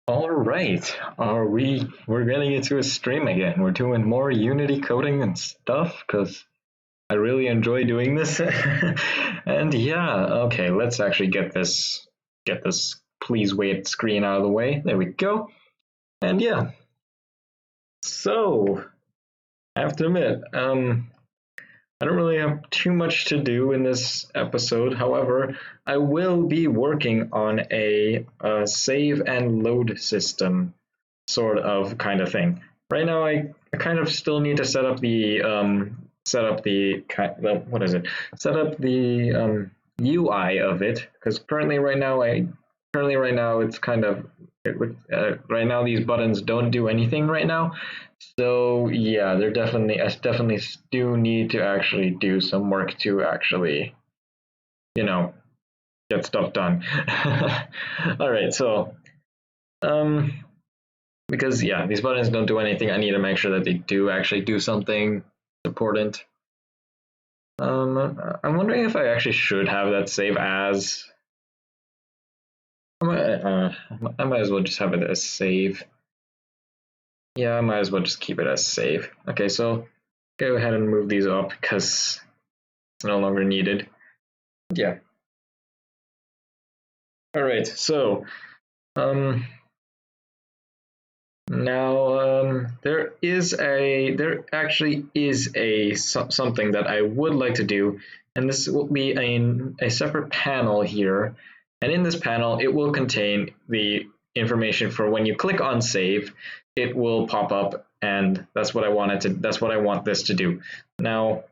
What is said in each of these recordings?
All right, we're getting into a stream again. We're doing more Unity coding and stuff because I really enjoy doing this. And yeah, okay, let's actually get this please wait screen out of the way. There we go. And yeah, so I have to admit, I don't really have too much to do in this episode. However, I will be working on a save and load system sort of kind of thing. Right now, I kind of still need to what is it? Set up the UI of it because currently right now it's kind of right now these buttons don't do anything right now. So yeah, I definitely do need to actually do some work to actually you know get stuff done. All right, so um because yeah, these buttons don't do anything. I need to make sure that they do actually do something important. I'm wondering if I actually should have that save as. I might as well just have it as save. Yeah, I might as well just keep it as save. Okay, so go ahead and move these up because it's no longer needed. Yeah. All right, so um, now there actually is something that I would like to do, and this will be a separate panel here, and in this panel it will contain the information for when you click on save, it will pop up, and that's what I want this to do. Now,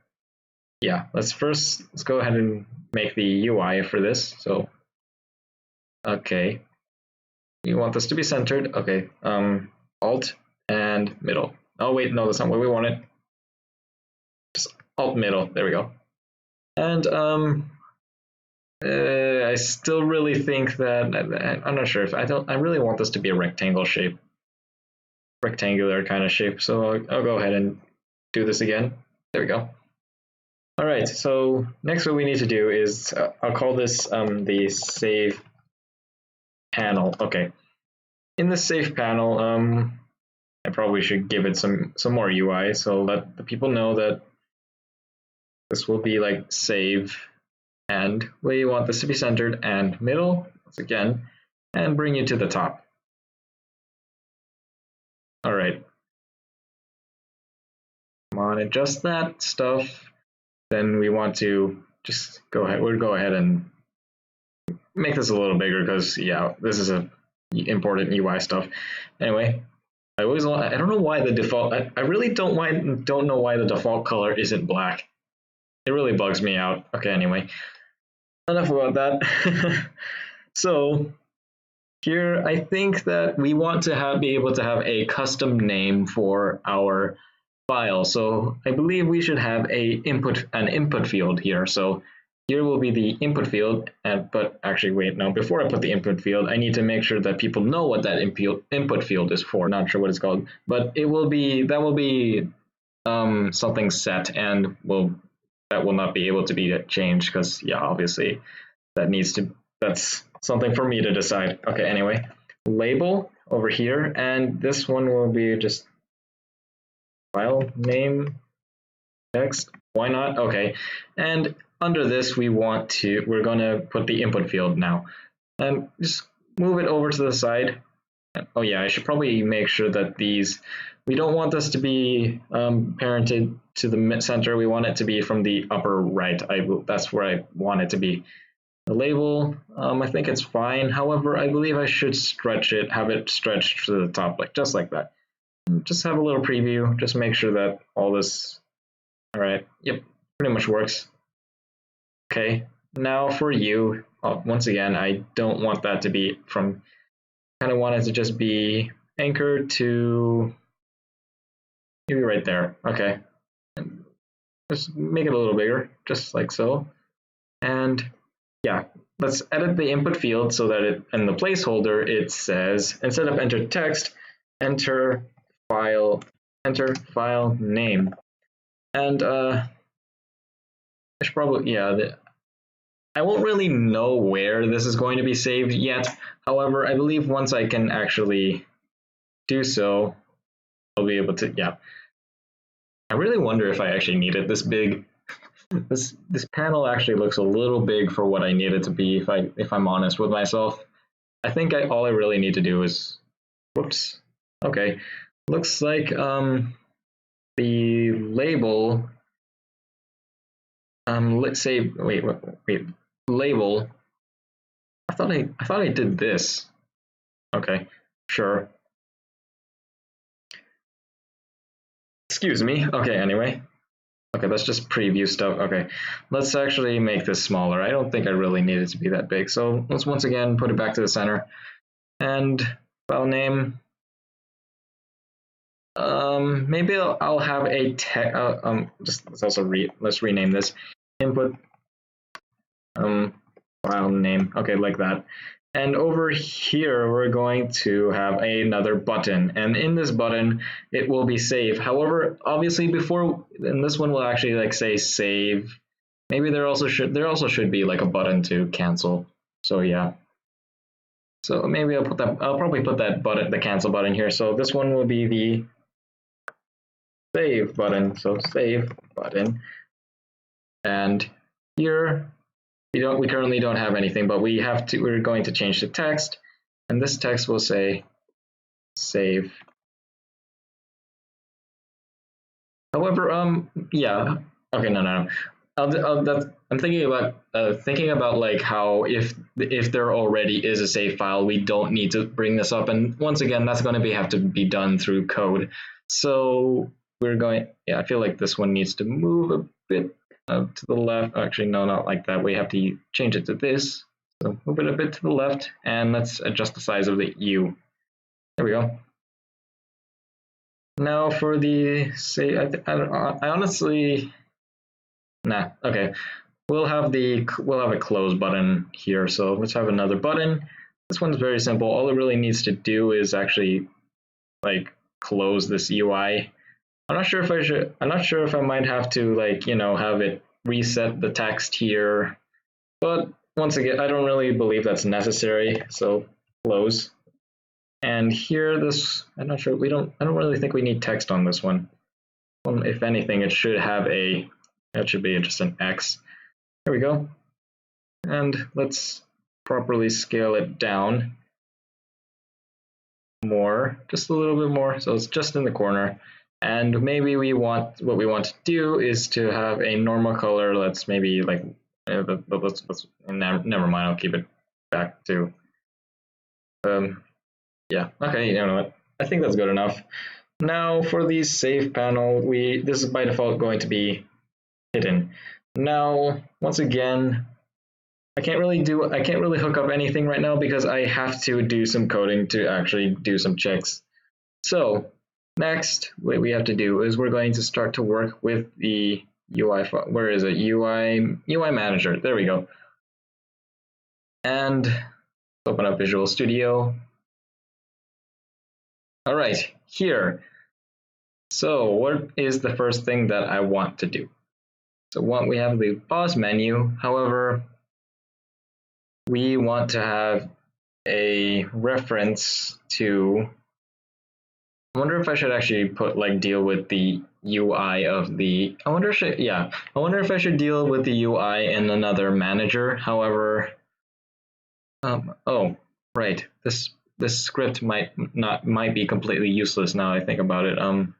yeah, let's go ahead and make the UI for this. So, okay, you want this to be centered? Okay, Alt and middle. Oh wait, no, that's not what we wanted. Just Alt middle. There we go. And I still really think that I'm not sure if I really want this to be a rectangle shape, rectangular kind of shape. So I'll go ahead and do this again. There we go. All right. So next, what we need to do is I'll call this the save panel. Okay. In the save panel, I probably should give it some more UI so let the people know that this will be like save and where you want this to be centered and middle once again and bring you to the top. All right. Come on, adjust that stuff. Then we want to just go ahead. We'll go ahead and make this a little bigger because yeah, this is a important UI stuff. Anyway, I don't know why the default. I really don't know why the default color isn't black. It really bugs me out. Okay, anyway, enough about that. So here, I think that we want to be able to have a custom name for our file. So I believe we should have an input field here. So here will be the input field, but actually wait, no, before I put the input field, I need to make sure that people know what that input field is for. Not sure what it's called, but that will be something set and that will not be able to be changed because yeah, obviously that's something for me to decide. Okay, anyway, label over here, and this one will be just file name text. Why not? Okay, and under this we're going to put the input field now, and just move it over to the side. Oh yeah, I should probably make sure that we don't want this to be parented to the center. We want it to be from the upper right. That's where I want it to be. The label, I think it's fine. However, I believe I should have it stretched to the top, just like that. And just have a little preview, just make sure that all this, all right, yep, pretty much works. Okay, now for you, once again, I don't want that to be kind of want it to just be anchored to maybe right there. Okay, and just make it a little bigger, just like so. And yeah, let's edit the input field so that in the placeholder it says, instead of enter text, enter file name. And I should probably, yeah, I won't really know where this is going to be saved yet. However, I believe once I can actually do so, I'll be able to, yeah. I really wonder if I actually need it this big. This panel actually looks a little big for what I need it to be, if I'm honest with myself. I think all I really need to do is, whoops. Okay. Looks like the label let's say wait label. I thought I did this. Okay, sure. Excuse me. Okay, anyway. Okay, that's just preview stuff. Okay, let's actually make this smaller. I don't think I really need it to be that big. So let's once again put it back to the center. And file name. Maybe I'll have a text. Just let's rename this input. File name. Okay, like that. And over here, we're going to have another button. And in this button, it will be save. However, obviously before, and this one will actually like say save. Maybe there also should be like a button to cancel. So yeah. So maybe I'll probably put that button, the cancel button here. So this one will be the save button. So save button. And here we currently don't have anything, but we're going to change the text, and this text will say save. However, yeah, okay, no. I'm thinking about like how if there already is a save file, we don't need to bring this up, and once again, that's going to have to be done through code. So I feel like this one needs to move a bit to the left. Actually, no, not like that. We have to change it to this. So move it a bit to the left, and let's adjust the size of the U. There we go. Now for the say, I honestly, nah. Okay, we'll have a close button here. So let's have another button. This one's very simple. All it really needs to do is actually like close this UI. I'm not sure if I might have to like, have it reset the text here, but once again, I don't really believe that's necessary. So close. And here I'm not sure, I don't really think we need text on this one. If anything, it should be just an X. There we go. And let's properly scale it down more, just a little bit more. So it's just in the corner. And maybe what we want to do is to have a normal color. Let's maybe like, let's never mind. I'll keep it back to, yeah. Okay, you know what? I think that's good enough. Now for the save panel, this is by default going to be hidden. Now, once again, I can't really hook up anything right now because I have to do some coding to actually do some checks. So next, what we have to do is we're going to start to work with the UI file. Where is it? UI manager. There we go. And open up Visual Studio. All right, here. So what is the first thing that I want to do? So we have the pause menu. However, we want to have a reference to, I wonder if I should actually deal with the UI of the, I wonder if I should deal with the UI in another manager. However, oh, right, this script might be completely useless now I think about it. You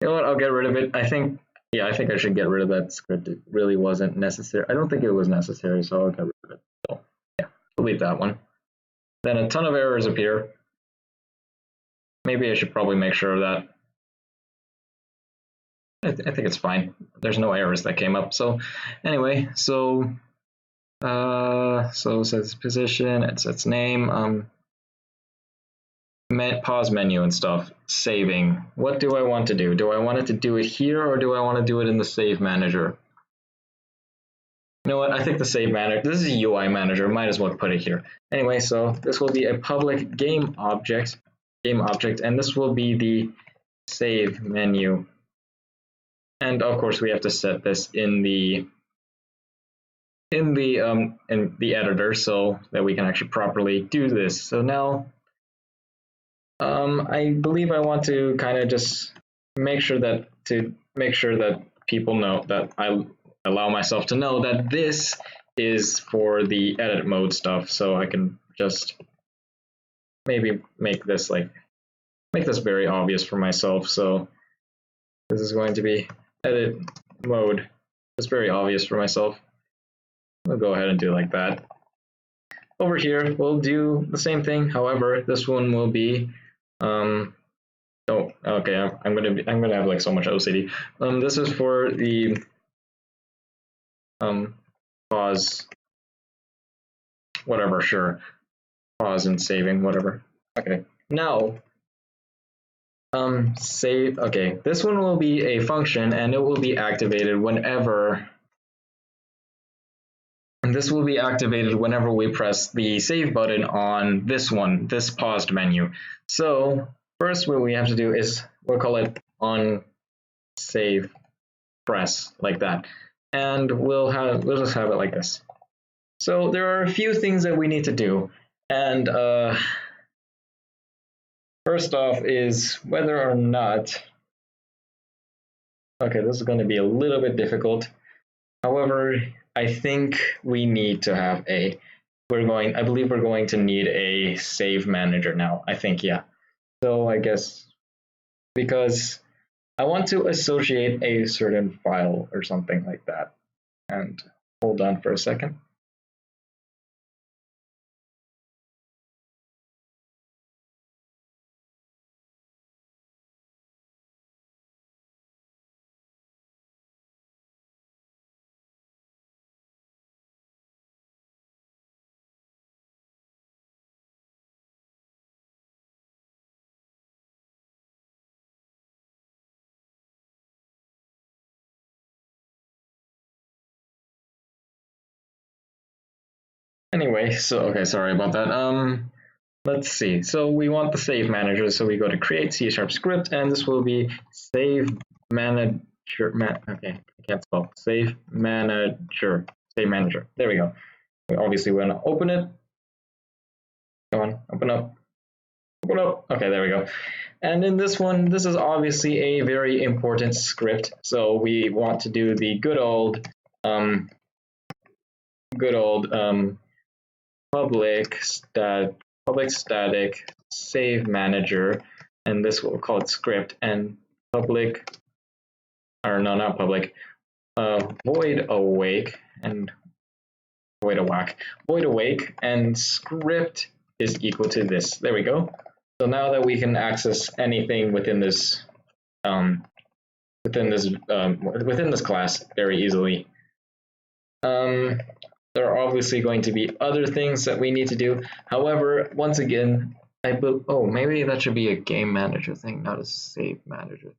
know what, I'll get rid of it. I think I should get rid of that script. It really wasn't necessary. I don't think it was necessary, so I'll get rid of it. So yeah, delete that one. Then a ton of errors appear. Maybe I should probably make sure of that. I think it's fine. There's no errors that came up. So anyway, so it says position, it sets name, pause menu and stuff, saving. What do I want to do? Do I want it to do it here or do I want to do it in the save manager? You know what? I think the save manager, this is a UI manager, might as well put it here. Anyway, so this will be a public game object, and this will be the save menu. And of course, we have to set this in the in the editor so that we can actually properly do this. So now I believe I want to kind of just make sure that people know that I allow myself to know that this is for the edit mode stuff. So I can just maybe make this very obvious for myself. So this is going to be edit mode. It's very obvious for myself. We'll go ahead and do like that. Over here, we'll do the same thing. However, this one will be oh, okay. I'm gonna have like so much OCD. This is for the pause, whatever. Sure, pause and saving, whatever. Okay. Now, save. Okay, this one will be a function, and it will be activated whenever. And this will be activated whenever we press the save button on this one, this paused menu. So first, what we have to do is we'll call it on save press like that, and we'll just have it like this. So there are a few things that we need to do, and first off is whether or not. Okay, this is going to be a little bit difficult. However, I think we need to have I believe we're going to need a save manager now. I think, yeah. So I guess because I want to associate a certain file or something like that. And hold on for a second. Anyway, so okay, sorry about that. Let's see. So we want the save manager. So we go to create C# script, and this will be save manager. Okay, I can't spell. Save manager. Save manager. There we go. We obviously want to open it. Come on, open up. Open up. Okay, there we go. And in this one, this is obviously a very important script. So we want to do the good old public static save manager, and this we'll call it script, and public, or no, not public, void awake and void awake, and script is equal to this. There we go. So now that we can access anything within this class very easily. There are obviously going to be other things that we need to do. However, once again, maybe that should be a game manager thing, not a save manager.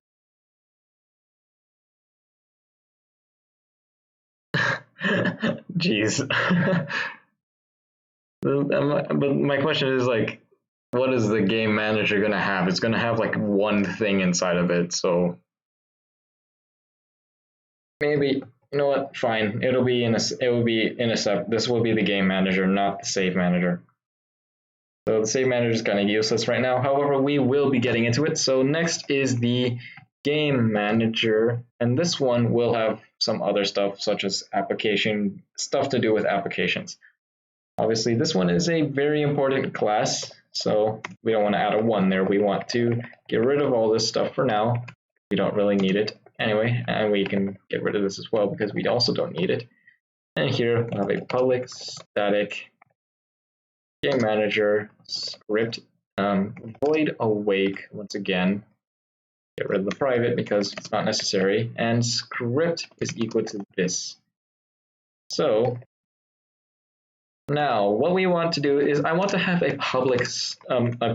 Jeez. But my question is like, what is the game manager going to have? It's going to have like one thing inside of it. So maybe, you know what? Fine. This will be in the game manager, not the save manager. So the save manager is kind of useless right now. However, we will be getting into it. So next is the game manager, and this one will have some other stuff such as stuff to do with applications. Obviously, this one is a very important class, so we don't want to add a 1 there. We want to get rid of all this stuff for now. We don't really need it anyway, and we can get rid of this as well because we also don't need it. And here we'll have a public static game manager script void awake. Once again, get rid of the private because it's not necessary, and script is equal to this. So now what we want to do is I want to have a public static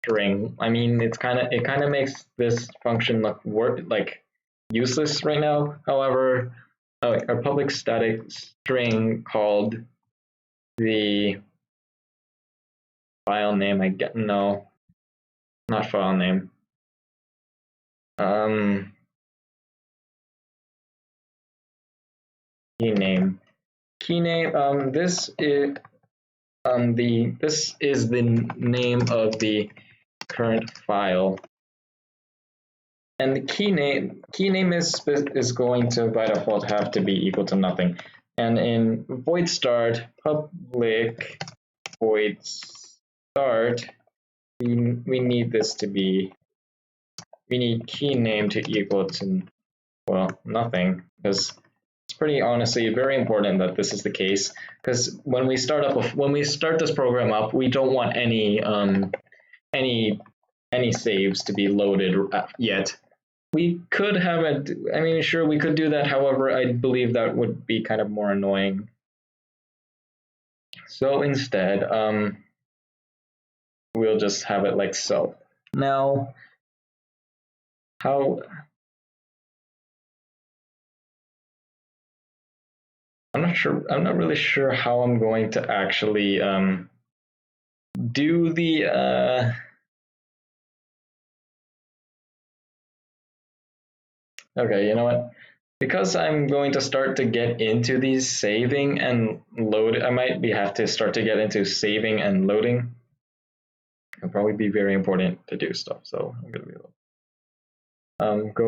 string. I mean, it kind of makes this function look useless right now. However, a public static string called the file name, no, not file name. key name. Key name. This is the name of the current file, and the key name is going to by default have to be equal to nothing. And in void start public void start, we need this to be, we need key name to equal to, well, nothing, because it's pretty honestly very important that this is the case, because when we start this program up, we don't want any saves to be loaded yet. We could have it, I mean, sure, we could do that. However, I believe that would be kind of more annoying. So instead, we'll just have it like so. Now, how, I'm not really sure how I'm going to actually do the, okay, you know what? Because I'm going to start to get into these saving and load, I might have to start to get into saving and loading. It'll probably be very important to do stuff. So I'm going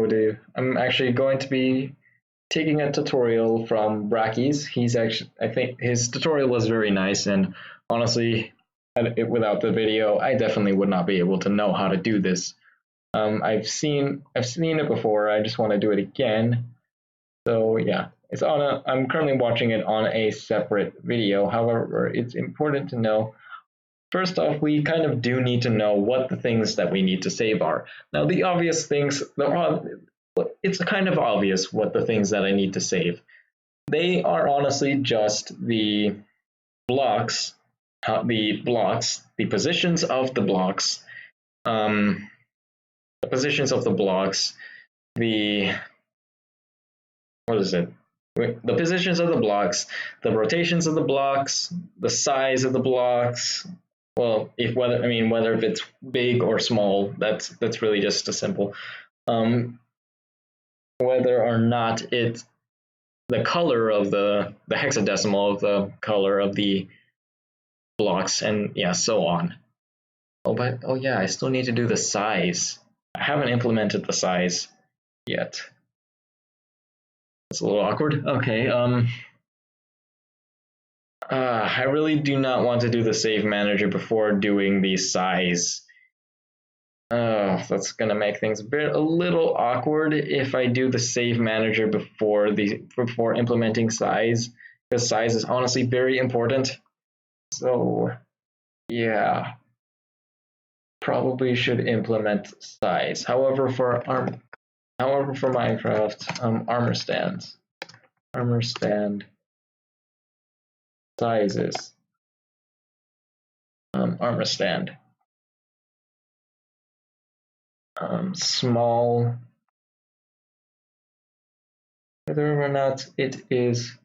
to be I'm actually going to be taking a tutorial from Bracky's. He's actually, I think his tutorial was very nice, and honestly, without the video, I definitely would not be able to know how to do this. I've seen it before. I just want to do it again. So yeah, it's on I'm currently watching it on a separate video. However, it's important to know, first off, we kind of do need to know what the things that we need to save are. Now, the obvious things, it's kind of obvious what the things that I need to save. They are honestly just the blocks, the positions of the blocks, what is it? The positions of the blocks, the rotations of the blocks, the size of the blocks. Well, whether if it's big or small, that's really just a simple. Whether or not it's the color of the hexadecimal of the color of the blocks, and yeah, so on. Oh yeah, I still need to do the size. I haven't implemented the size yet. It's a little awkward. Okay. I really do not want to do the save manager before doing the size. That's gonna make things a little awkward if I do the save manager before implementing size, because size is honestly very important. So yeah, probably should implement size. However, for Minecraft, armor stand sizes, armor stand. Small, whether or not it is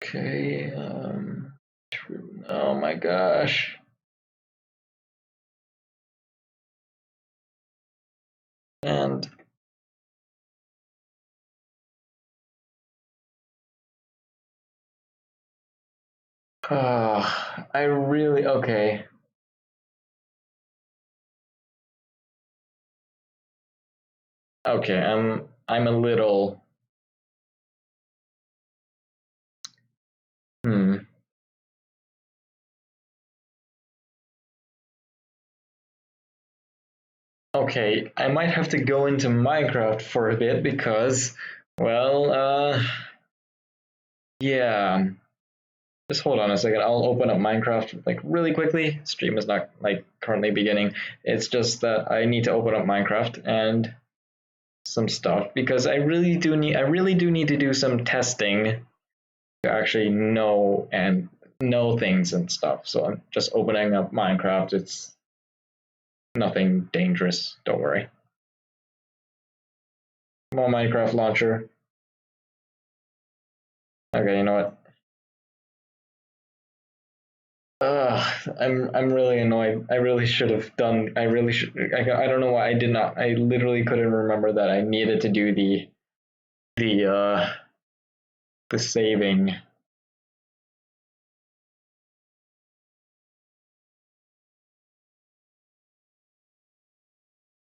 okay. True. Oh my gosh. And I really, okay. Okay, I'm a little Okay, I might have to go into Minecraft for a bit because, well, yeah. Just hold on a second. I'll open up Minecraft like really quickly. Stream is not like currently beginning. It's just that I need to open up Minecraft and some stuff because I really do need to do some testing to actually know things and stuff. So I'm just opening up Minecraft. It's nothing dangerous. Don't worry. Come on, Minecraft launcher. Okay, you know what? I'm really annoyed. I really should have done. I really should. I don't know why I did not. I literally couldn't remember that I needed to do the uh the saving.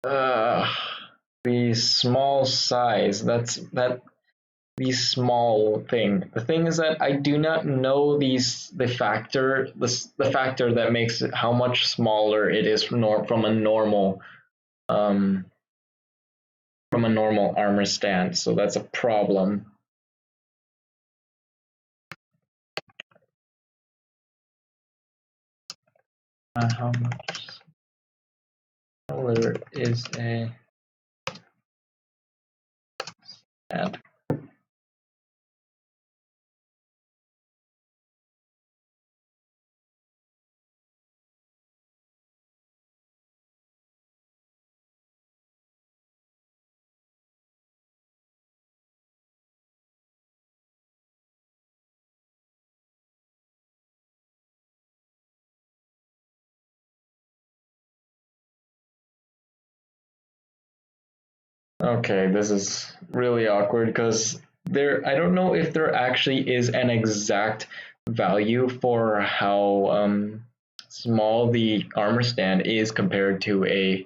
Uh, the small size. That the small thing. The thing is that I do not know the factor that makes it how much smaller it is from a um normal armor stand. So that's a problem. How much smaller is a stand? Okay, this is really awkward because I don't know if there actually is an exact value for how small the armor stand is compared to the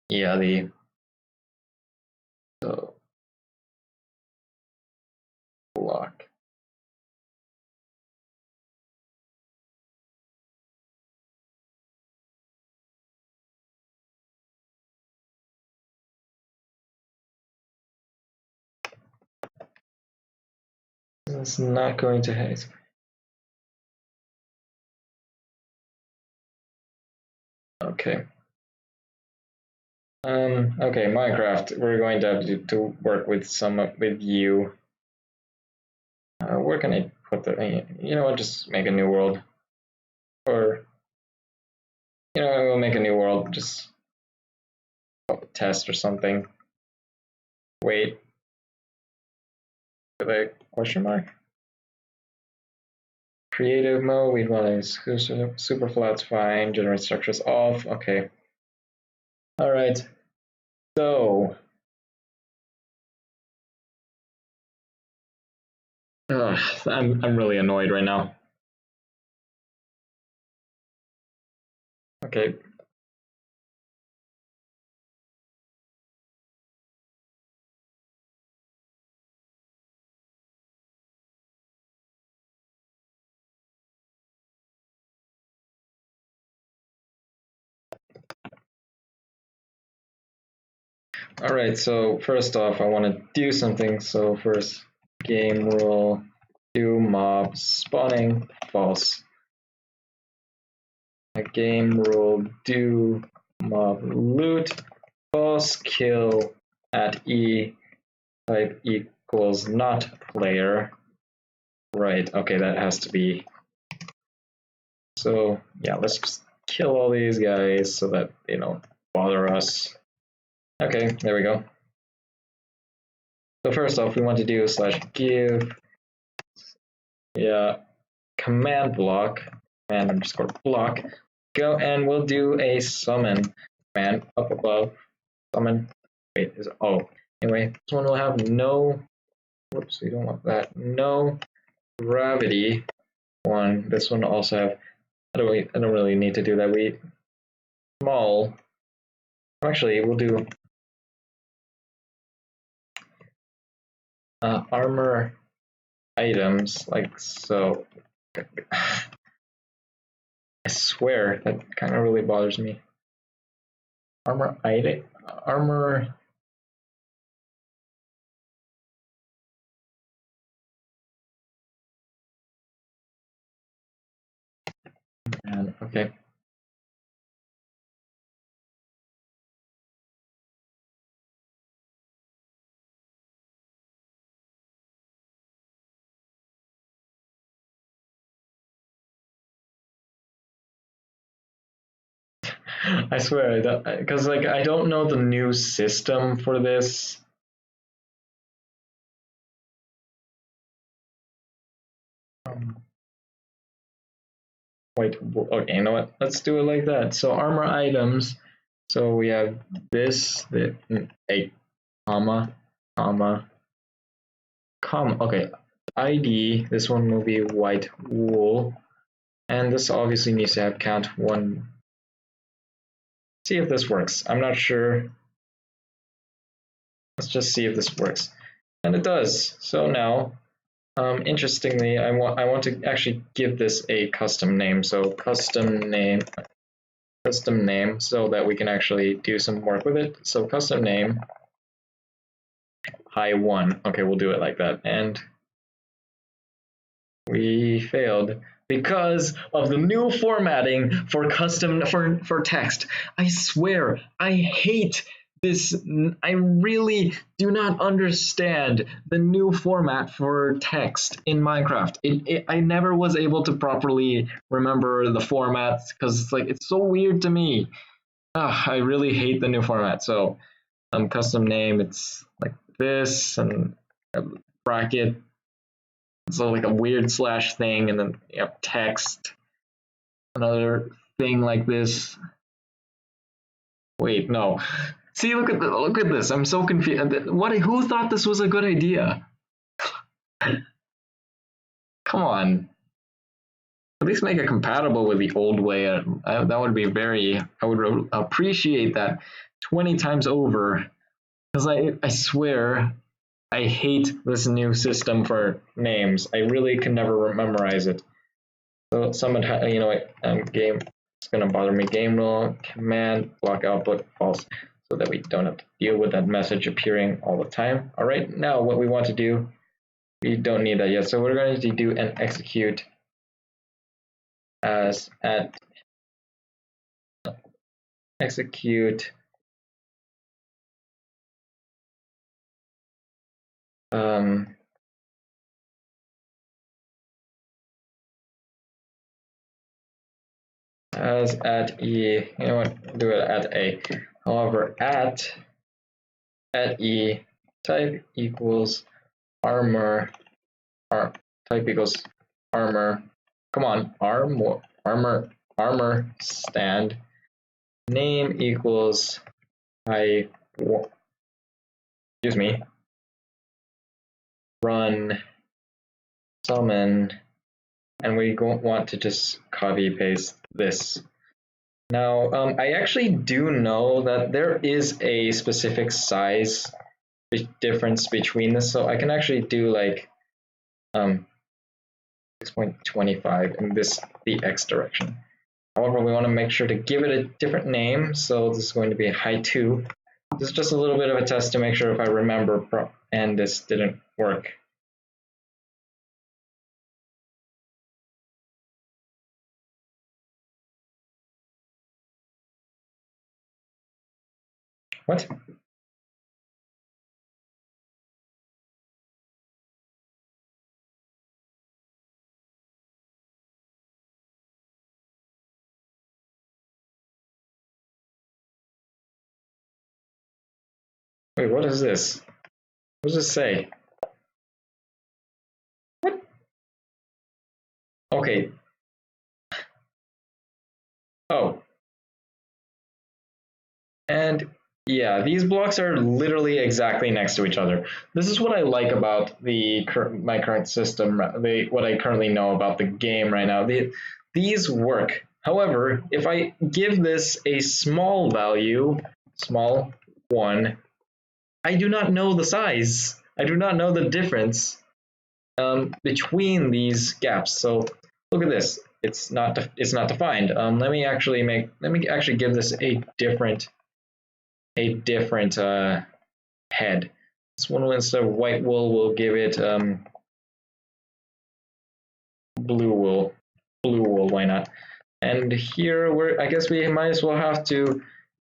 yeah the block. It's not going to hit. Okay. Okay, Minecraft. We're going to have to work with with you. Where can I put the? You know what? Just make a new world, or we'll make a new world. Just test or something. Wait, with a question mark. Creative mode. We want to super flats. Fine. Generate structures off. Okay. All right. So. I'm really annoyed right now. Okay. All right, so first off, I want to do something. So first, game rule, do mob spawning, false. A game rule, do mob loot, false, kill at E, type equals not player. Right, okay, that has to be. So yeah, let's just kill all these guys so that they don't bother us. Okay, there we go. So first off, we want to do /give, yeah, command block, command underscore block, go, and we'll do a summon command up above, summon, wait, anyway, this one will have no, whoops, we don't want that, no gravity one. This one will also have, I don't really need to do that, small, actually, we'll do armor items, like so. I swear that kind of really bothers me. Armor item, armor. And okay. I swear, I don't, because like I don't know the new system for this. white wool. Okay, you know what? Let's do it like that. So armor items. So we have this, a comma, comma, comma. Okay, ID. This one will be white wool, and this obviously needs to have count 1. See if this works. I'm not sure. Let's just see if this works, and it does. So now, interestingly, I want to actually give this a custom name. So custom name, so that we can actually do some work with it. So custom name, hi1. Okay, we'll do it like that, and we failed because of the new formatting for custom for text. I swear, I hate this. I really do not understand the new format for text in Minecraft. I never was able to properly remember the formats because it's like it's so weird to me. I really hate the new format. So custom name, it's like this, and a bracket. So like a weird slash thing, and then you have text, another thing like this. Wait, no. See, look at this. I'm so confused. What? Who thought this was a good idea? Come on. At least make it compatible with the old way. That would be very. I would appreciate that 20 times over. Because I swear, I hate this new system for names. I really can never memorize it. So someone, you know what, game, it's going to bother me. Game rule, command, block output, false, so that we don't have to deal with that message appearing all the time. All right, now what we want to do, we don't need that yet. So we're going to do an execute as at execute as at e, you know what, do it at a. However, at e type equals armor, type equals armor. Come on, armor stand. Name equals excuse me, run summon, and we want to just copy paste this. Now, I actually do know that there is a specific size difference between this, so I can actually do like 6.25 in the x direction. However, we want to make sure to give it a different name, so this is going to be height 2. This is just a little bit of a test to make sure if I remember, and this didn't work. What? Wait, what is this? What does this say? What? Okay. Oh. And yeah, these blocks are literally exactly next to each other. This is what I like about my current system, what I currently know about the game right now. These work. However, if I give this a small value, small 1, I do not know the size. I do not know the difference between these gaps. So look at this. It's not defined. Let me actually give this a different head. This one, instead of white wool, we'll give it blue wool. Blue wool, why not? And here I guess we might as well have to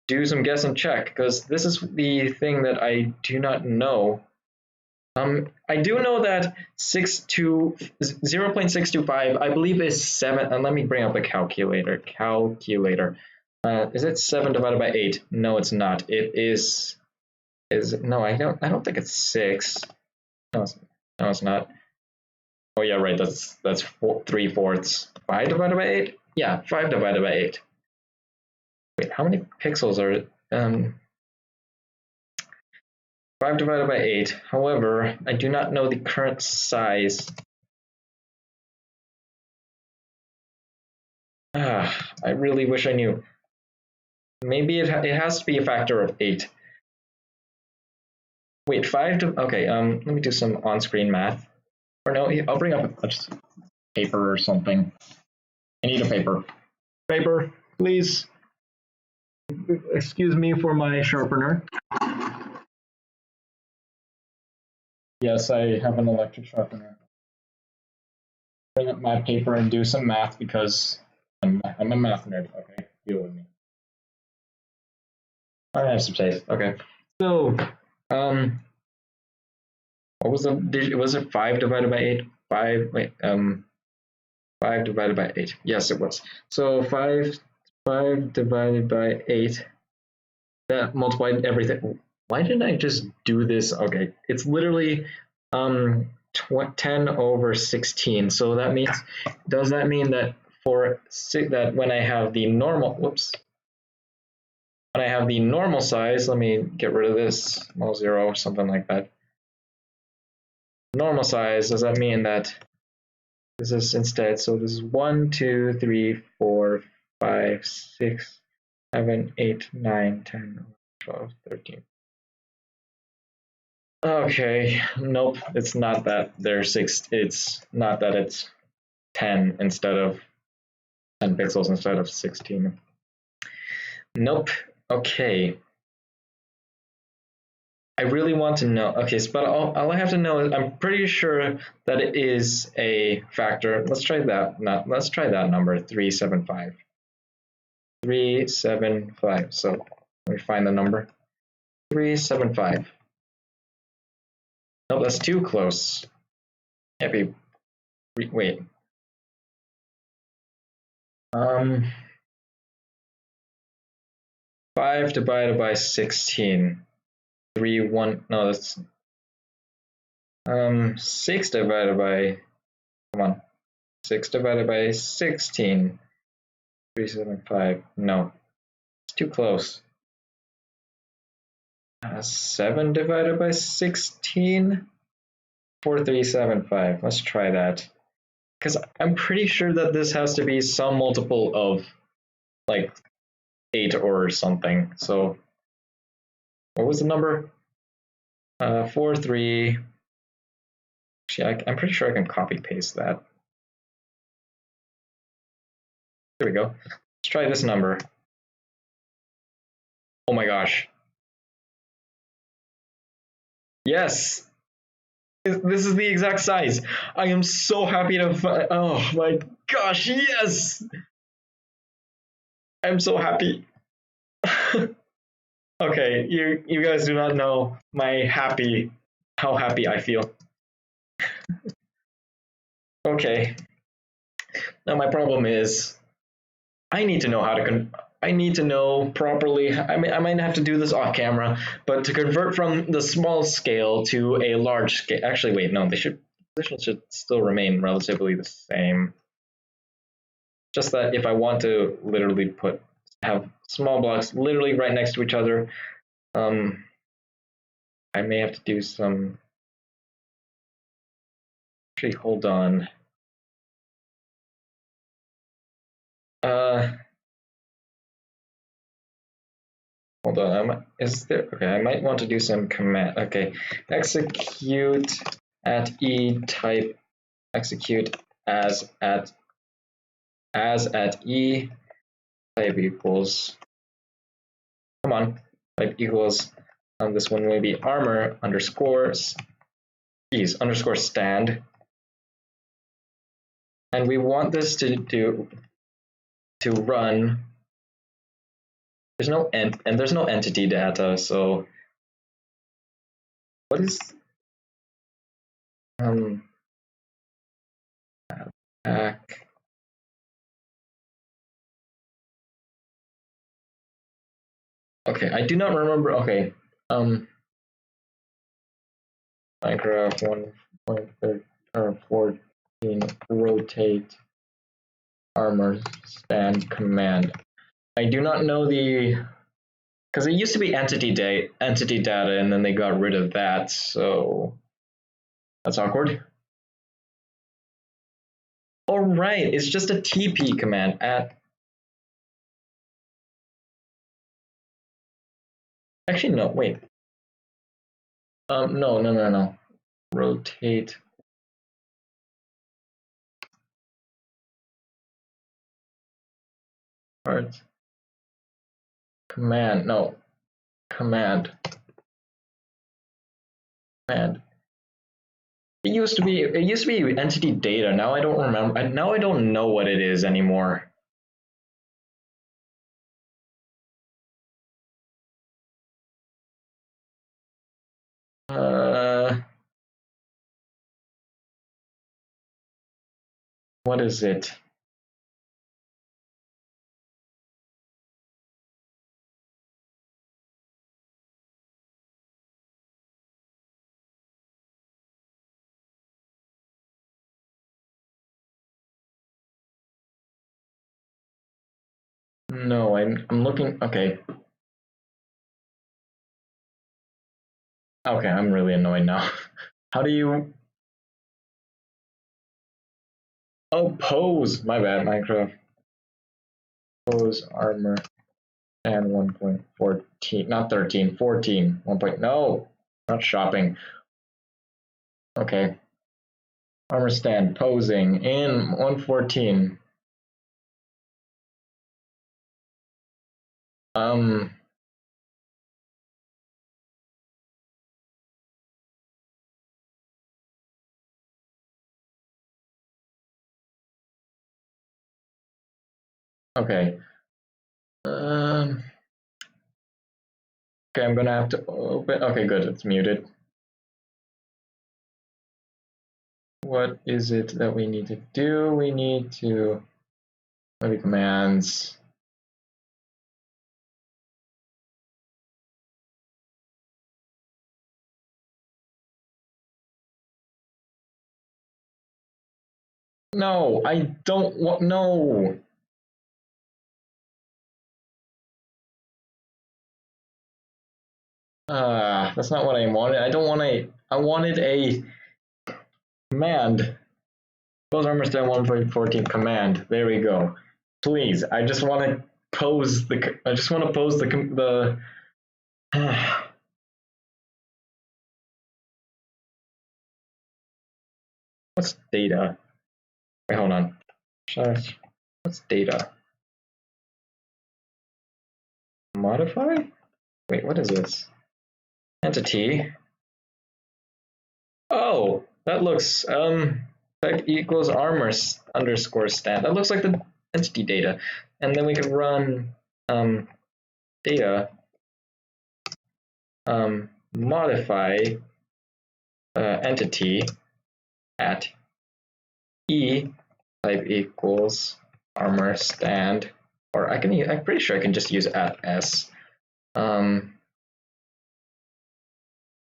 do some guess and check, because this is the thing that I do not know. I do know that 0.625, I believe, is 7. And let me bring up a calculator. Is it 7 divided by 8? No, it's not. It is. No, I don't think it's 6. No, it's not. Oh yeah, right. That's 3/4. 5 divided by 8. yeah, 5 divided by 8. Wait, how many pixels are it? 5 divided by 8. However, I do not know the current size. I really wish I knew. Maybe it has to be a factor of 8. Wait, 5 to, okay, let me do some on-screen math. Or no, I'll bring up a paper or something. I need a paper. Paper, please. Excuse me for my sharpener. Yes, I have an electric sharpener. Bring up my paper and do some math because I'm a math nerd. Okay, deal with me. I have some taste. Okay, so what was was it 5 divided by 8? 5. Wait, 5 divided by 8. Yes, it was. So 5 divided by 8. That multiplied everything. Why didn't I just do this? Okay, it's literally 10 over 16. So that means, does that mean that that when I have the normal, whoops, when I have the normal size, let me get rid of this, small 0, something like that. Normal size, does that mean that this is instead, so this is 1, 2, 3, 4, 5, 6, 7, 8, 9, 10, 12, 13. Okay, nope, it's not that there's 6, it's not that it's 10 instead of 10 pixels instead of 16. Nope, okay. I really want to know, okay, so, but all I have to know is, I'm pretty sure that it is a factor. Let's try that, let's try that number, 375. 375, so let me find the number. 375. Nope, that's too close. Can't be, wait. 5 divided by 16. 3, 1, no, that's 6 divided by, come on, 6 divided by 16. 375, no, it's too close. 7 divided by 16. 4375, let's try that. Because I'm pretty sure that this has to be some multiple of like 8 or something. So what was the number? 43. Actually, I'm pretty sure I can copy paste that. There we go. Let's try this number. Oh my gosh. Yes. This is the exact size. I am so happy to find. Oh my gosh, yes. I'm so happy. Okay, you guys do not know how happy I feel. Okay. Now my problem is I need to know how to I need to know properly. I might have to do this off camera, but to convert from the small scale to a large scale. Actually, wait, no, positions should still remain relatively the same. Just that if I want to literally have small blocks literally right next to each other, I may have to do some. Actually, hold on. Hold on. Is there? Okay, I might want to do some command. Okay, execute at e type execute as at e type equals. Come on, type equals. This one will be armor underscores keys underscore stand, and we want this to run. There's no there's no entity data, so what is back. Okay, I do not remember. Okay, Minecraft 1.14 rotate armor stand command. I do not know because it used to be entity data, and then they got rid of that, so that's awkward. Oh right, it's just a TP command at. Actually, no, wait. No. Rotate. Part. Command. No. Command. Command. It used to be entity data. Now I don't remember. Now I don't know what it is anymore. What is it? No, I'm looking. Okay. Okay, I'm really annoyed now. How do you? Oh, pose. My bad, Minecraft. Pose armor and 1.14, not 13, 14. 1. No, not shopping. Okay. Armor stand posing in 114. Okay. Okay, I'm gonna have to open. Okay, good. It's muted. What is it that we need to do? We need to maybe commands. No, I don't want. No. That's not what I wanted. I don't want a. I wanted a command. Pose armor stand 1.14 command. There we go. Please, I just want to pose the. I just want to pose the. What's data? Wait, hold on. What's data? Modify? Wait, what is this? Entity. Oh, that looks type equals armor underscore stat. That looks like the entity data. And then we can run data modify entity at e type equals armor stand, or I'm pretty sure I can just use at s.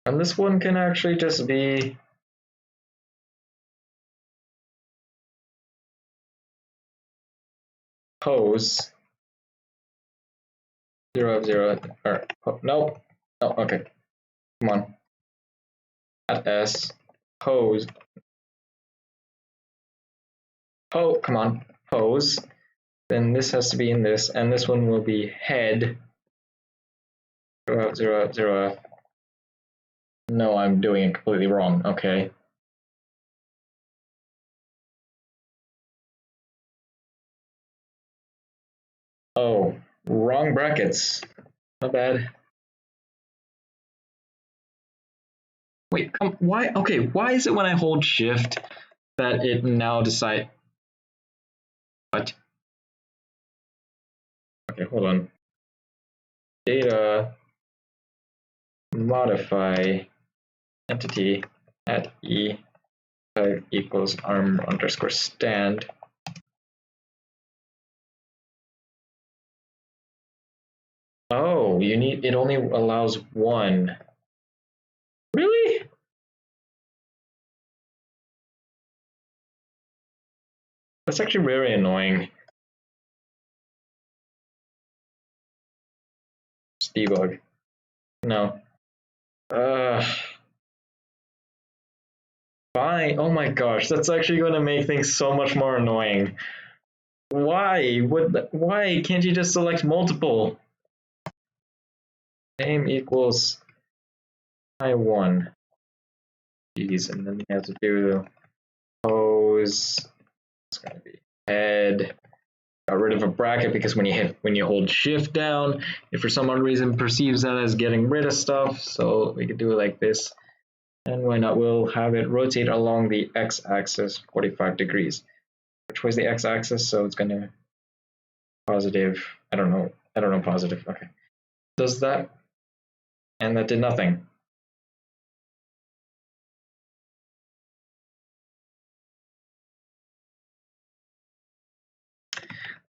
And this one can actually just be pose 0 or no, okay, come on, at s pose. Oh, come on, pose. Then this has to be in this, and this one will be head 0. No, I'm doing it completely wrong. Okay. Oh, wrong brackets. Not bad. Wait, why? Okay, why is it when I hold shift that it now decide? What? Okay, hold on. Data modify entity at e type equals arm underscore stand. Oh, it only allows one. Really? That's actually very annoying. debug. No. Fine. Oh my gosh, that's actually going to make things so much more annoying. Why? Why can't you just select multiple? Name equals I1. Jeez, and then you have to do pose. It's going to be head. Got rid of a bracket because when you hold shift down, it for some odd reason perceives that as getting rid of stuff. So we could do it like this. And why not? We'll have it rotate along the x-axis 45 degrees. Which way is the x-axis? So it's going to positive. I don't know positive. Okay. Does that? And that did nothing.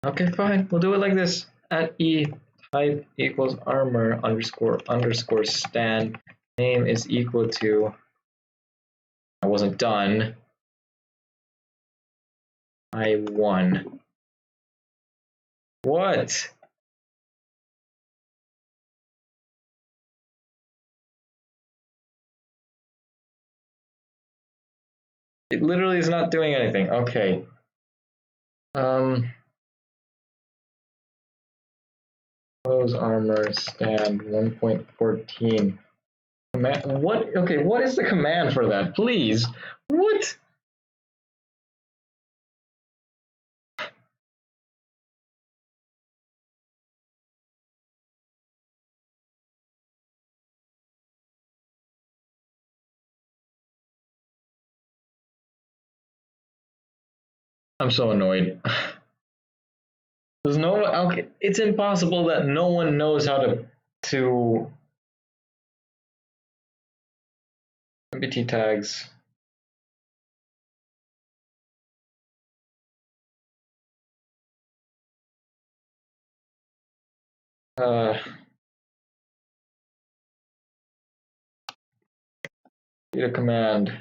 Okay, fine. We'll do it like this. At e type equals armor underscore stand. Name is equal to. I wasn't done. I1. What? It literally is not doing anything. Okay. Pose armor stand 1.14. Command, what? Okay, what is the command for that? Please. What? I'm so annoyed. There's no okay. It's impossible that no one knows how to MBT tags. Data command.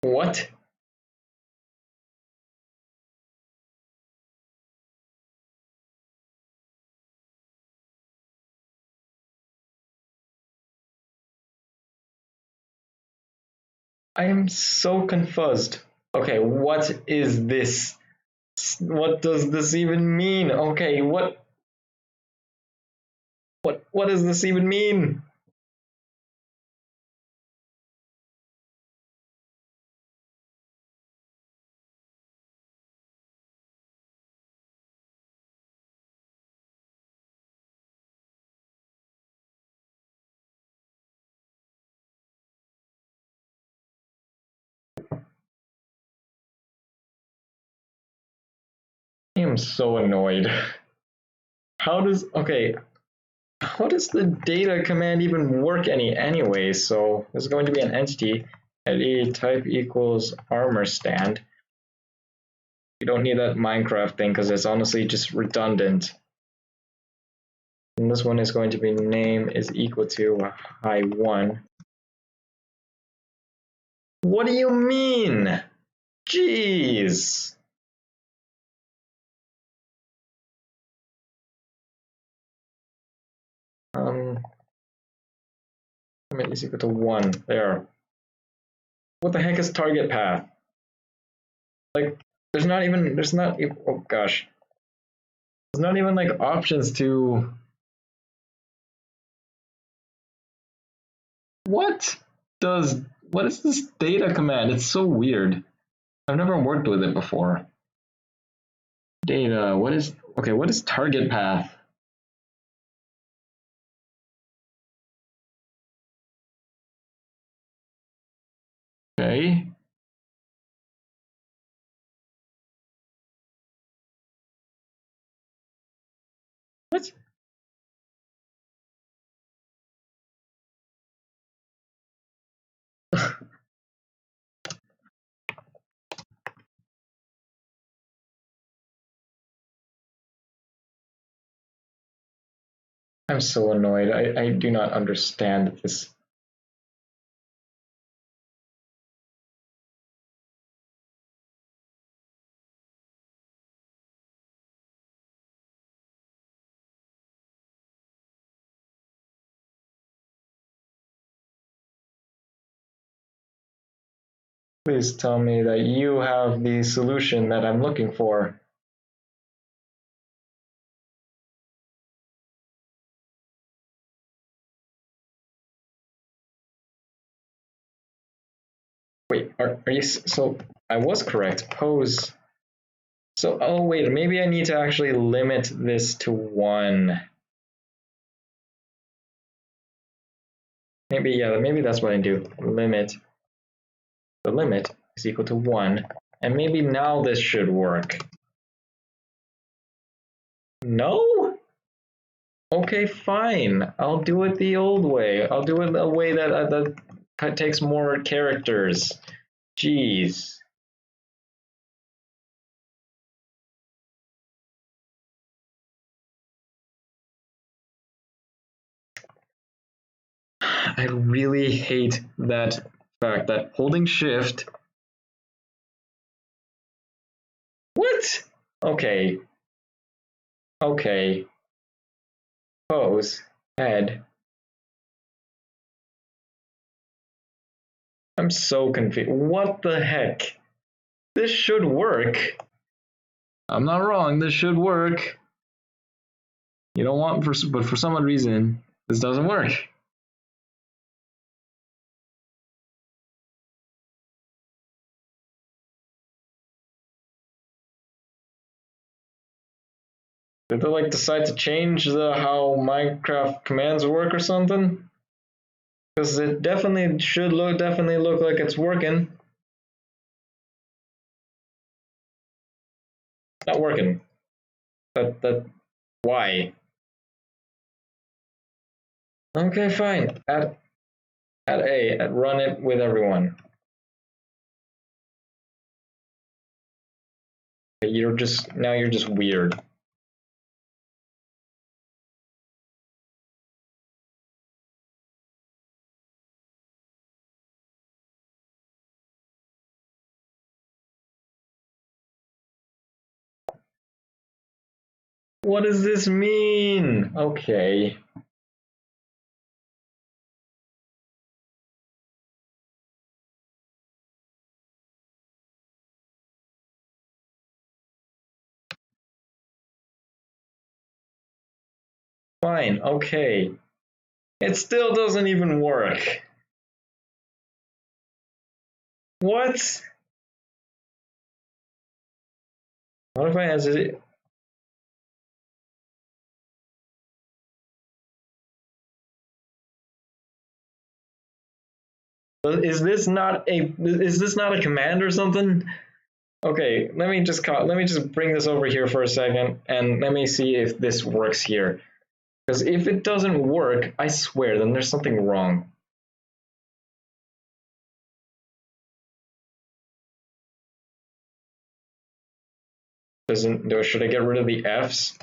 What? I am so confused. Okay, what is this? What does this even mean? Okay, what does this even mean? I am so annoyed. How does the data command even work anyway? So there's going to be an entity at a type equals armor stand. You don't need that Minecraft thing because it's honestly just redundant. And this one is going to be name is equal to I1. What do you mean? Jeez. Limit is equal to 1. There. What the heck is target path? Like, there's not, oh gosh. There's not even like options to. What is this data command? It's so weird. I've never worked with it before. Data, what is target path? Okay. What? I'm so annoyed. I do not understand this. Please tell me that you have the solution that I'm looking for. Wait, are you so? I was correct. Pose. So, oh wait, maybe I need to actually limit this to 1. Maybe, yeah, maybe that's what I do. Limit. The limit is equal to 1. And maybe now this should work. No? Okay, fine. I'll do it the old way. I'll do it a way that takes more characters. Jeez. I really hate that fact that holding shift. What? Okay. Okay. Pose. Head. I'm so confused. What the heck? This should work. I'm not wrong. This should work. You don't want, but for some odd reason, this doesn't work. Did they like decide to change how Minecraft commands work or something? Because it definitely should definitely look like it's working. It's not working. Why? Okay, fine. Add run it with everyone. You're just weird. What does this mean? Okay. Fine, okay. It still doesn't even work. What? What if I answer it? Is this not a command or something? Okay, let me just bring this over here for a second and let me see if this works here. Because if it doesn't work, I swear, then there's something wrong. Should I get rid of the F's?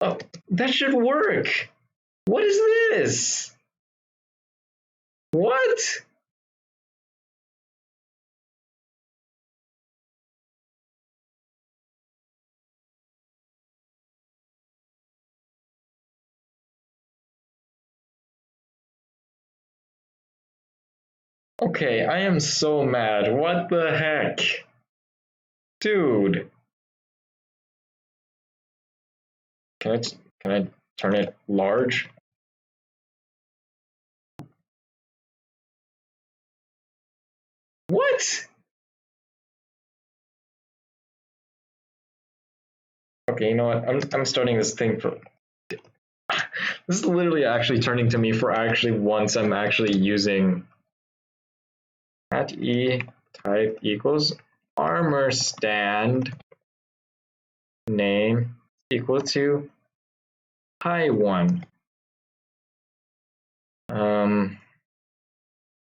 Oh, that should work. What is this? What? Okay, I am so mad. What the heck? Dude. Can I turn it large? What? Okay, you know what? I'm starting this thing for. This is literally actually turning to me for actually once I'm actually using at e type equals armor stand name equal to high one.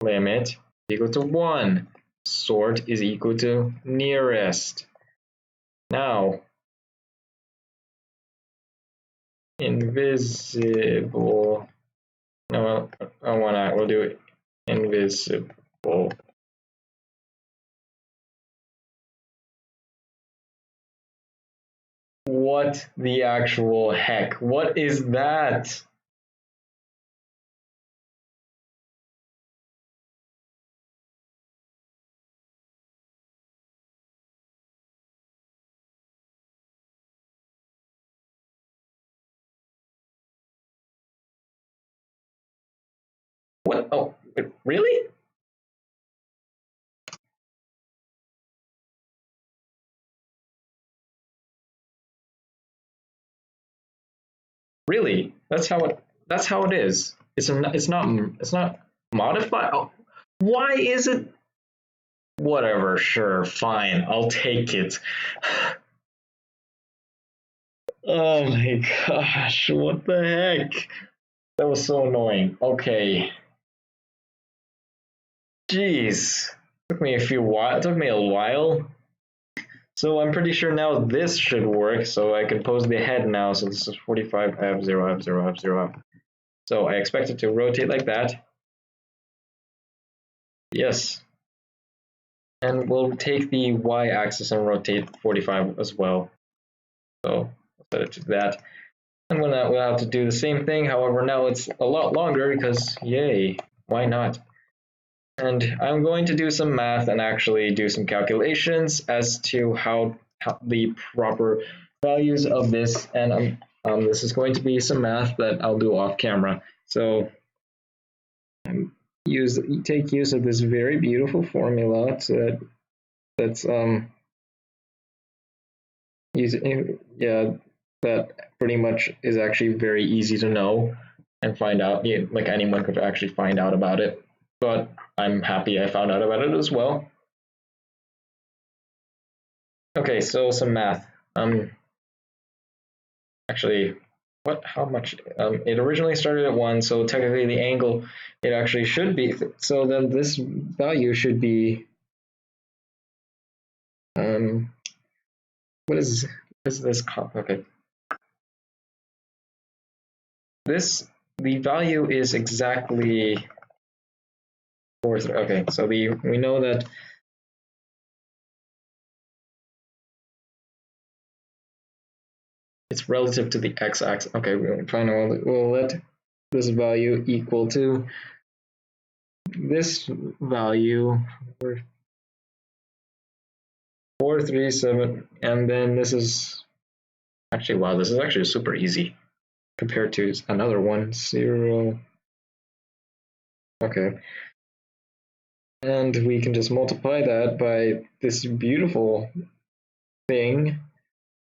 Limit equal to 1. Sort is equal to nearest. Now, invisible. No, we'll do it invisible. What the actual heck? What is that? What? Oh, really? Really? That's how it is. It's not modified. Oh, why is it? Whatever. Sure. Fine. I'll take it. Oh my gosh! What the heck? That was so annoying. Okay. Jeez. Took me a while. So I'm pretty sure now this should work. So I can pose the head now. So this is 45. I have 0. I have 0. I have 0. So I expect it to rotate like that. Yes. And we'll take the y-axis and rotate 45 as well. So I'll set it to that. And we'll have to do the same thing. However, now it's a lot longer because yay, why not? And I'm going to do some math and actually do some calculations as to how the proper values of this, and this is going to be some math that I'll do off camera. So take use of this very beautiful formula that's that pretty much is actually very easy to know and find out. Yeah, like anyone could actually find out about it, but I'm happy I found out about it as well. Okay, so some math. Actually, how much? It originally started at 1, so technically the angle it actually should be. So then this value should be. What is this? Okay. The value is exactly 4. Okay, so we know that. It's relative to the x-axis. Okay, we'll let this value equal to this value, 437, and then this is actually, wow, this is actually super easy compared to another one, 0. Okay. And we can just multiply that by this beautiful thing.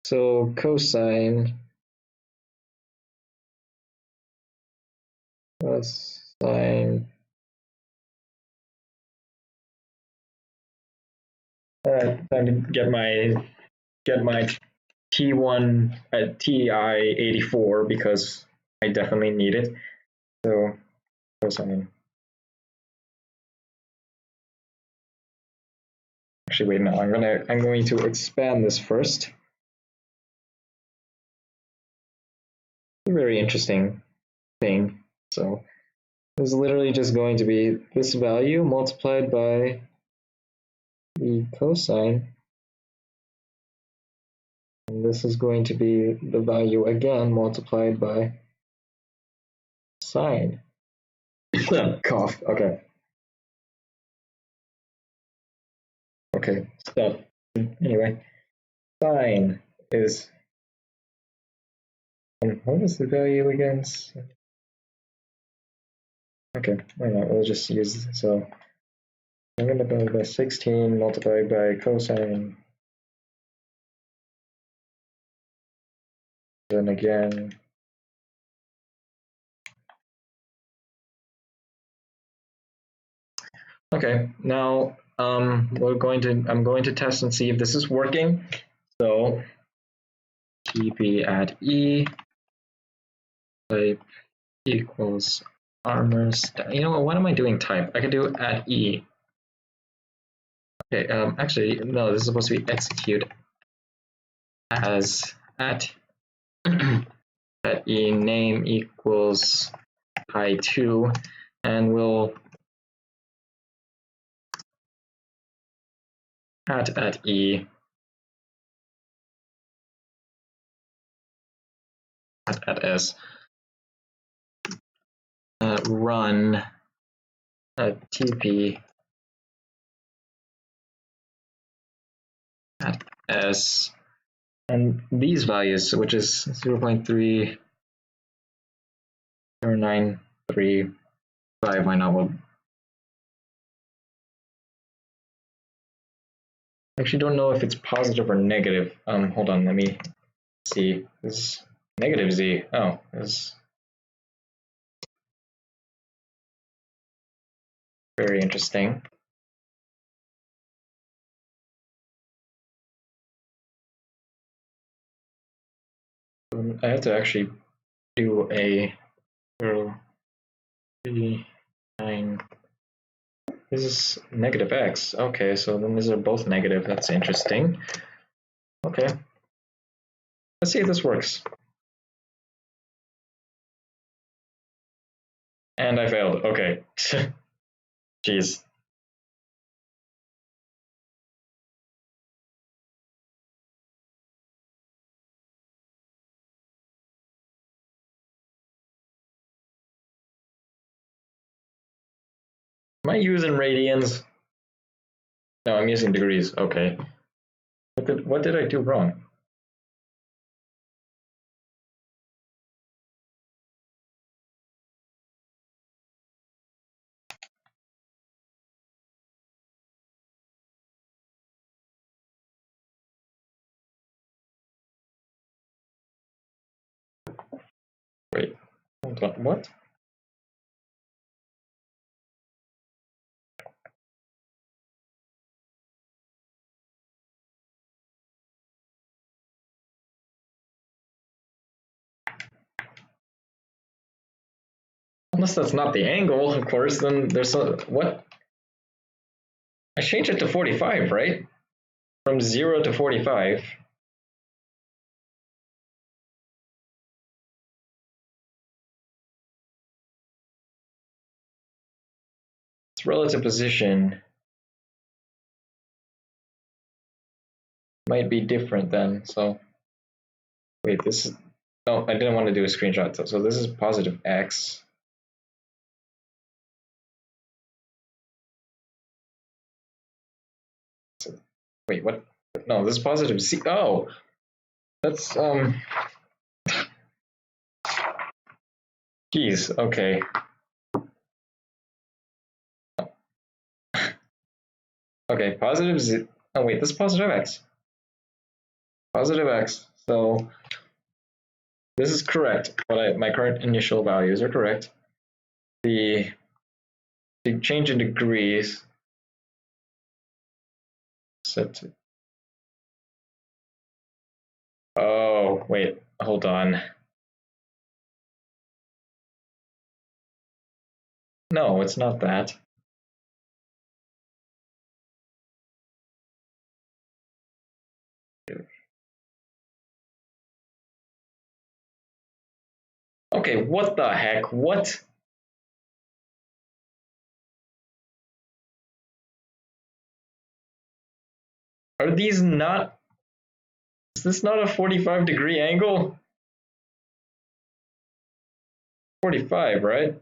So cosine plus sine. Time to get my T1 at TI-84 because I definitely need it. So cosine. Actually, wait, no, I'm going to expand this first. A very interesting thing. So it's literally just going to be this value multiplied by the cosine. And this is going to be the value again multiplied by sine. Cough. Okay. Okay. Stop. Anyway, sine is. What was the value again? Okay. Why not? We'll just use so. I'm going to divide by 16 multiplied by cosine. Then again. Okay, now I'm going to test and see if this is working. So TP at E type equals armor stat. You know what? What am I doing type? I could do at e. Okay. Actually, no. This is supposed to be execute as at at e name equals pi2, and we'll at e at s run tp at s, and these values, which is 0.30935, why not? Well, I actually don't know if it's positive or negative. Hold on, let me see. This is negative z. Oh, this is very interesting. I have to actually do a 0.39. This is negative x. Okay, so then these are both negative. That's interesting. Okay. Let's see if this works. And I failed. Okay. Jeez. Am I using radians? No, I'm using degrees. Okay. What did I do wrong? Wait. Hold on. What? Unless that's not the angle, of course, then there's what? I changed it to 45, right? From 0 to 45. Its relative position might be different then. So, wait, this is. No, I didn't want to do a screenshot. So this is positive x. So, wait, what? No, this is positive c. Oh, that's Geez. Okay. Okay. Positive z. Oh wait, this is positive x. Positive x. So this is correct. My current initial values are correct. The change in degrees set to. Oh wait, hold on. No, it's not that. Okay, what the heck? What? Are these not? Is this not a 45-degree angle? 45, right?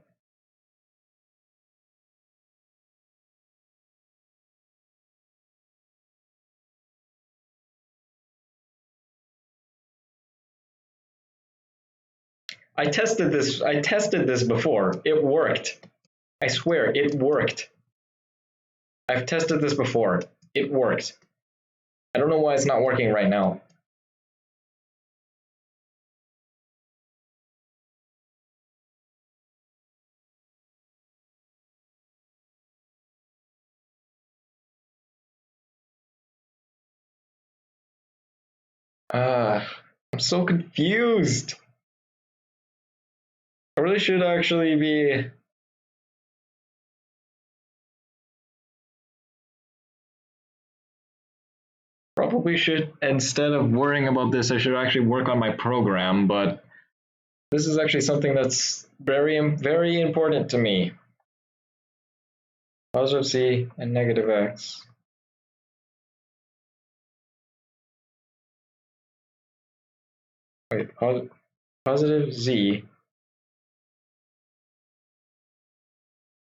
I tested this before. It worked. I swear it worked. I've tested this before. It worked. I don't know why it's not working right now. I'm so confused. I really should actually be. Probably should, instead of worrying about this, I should actually work on my program, but this is actually something that's very important to me. Positive C and negative X. Wait, positive Z.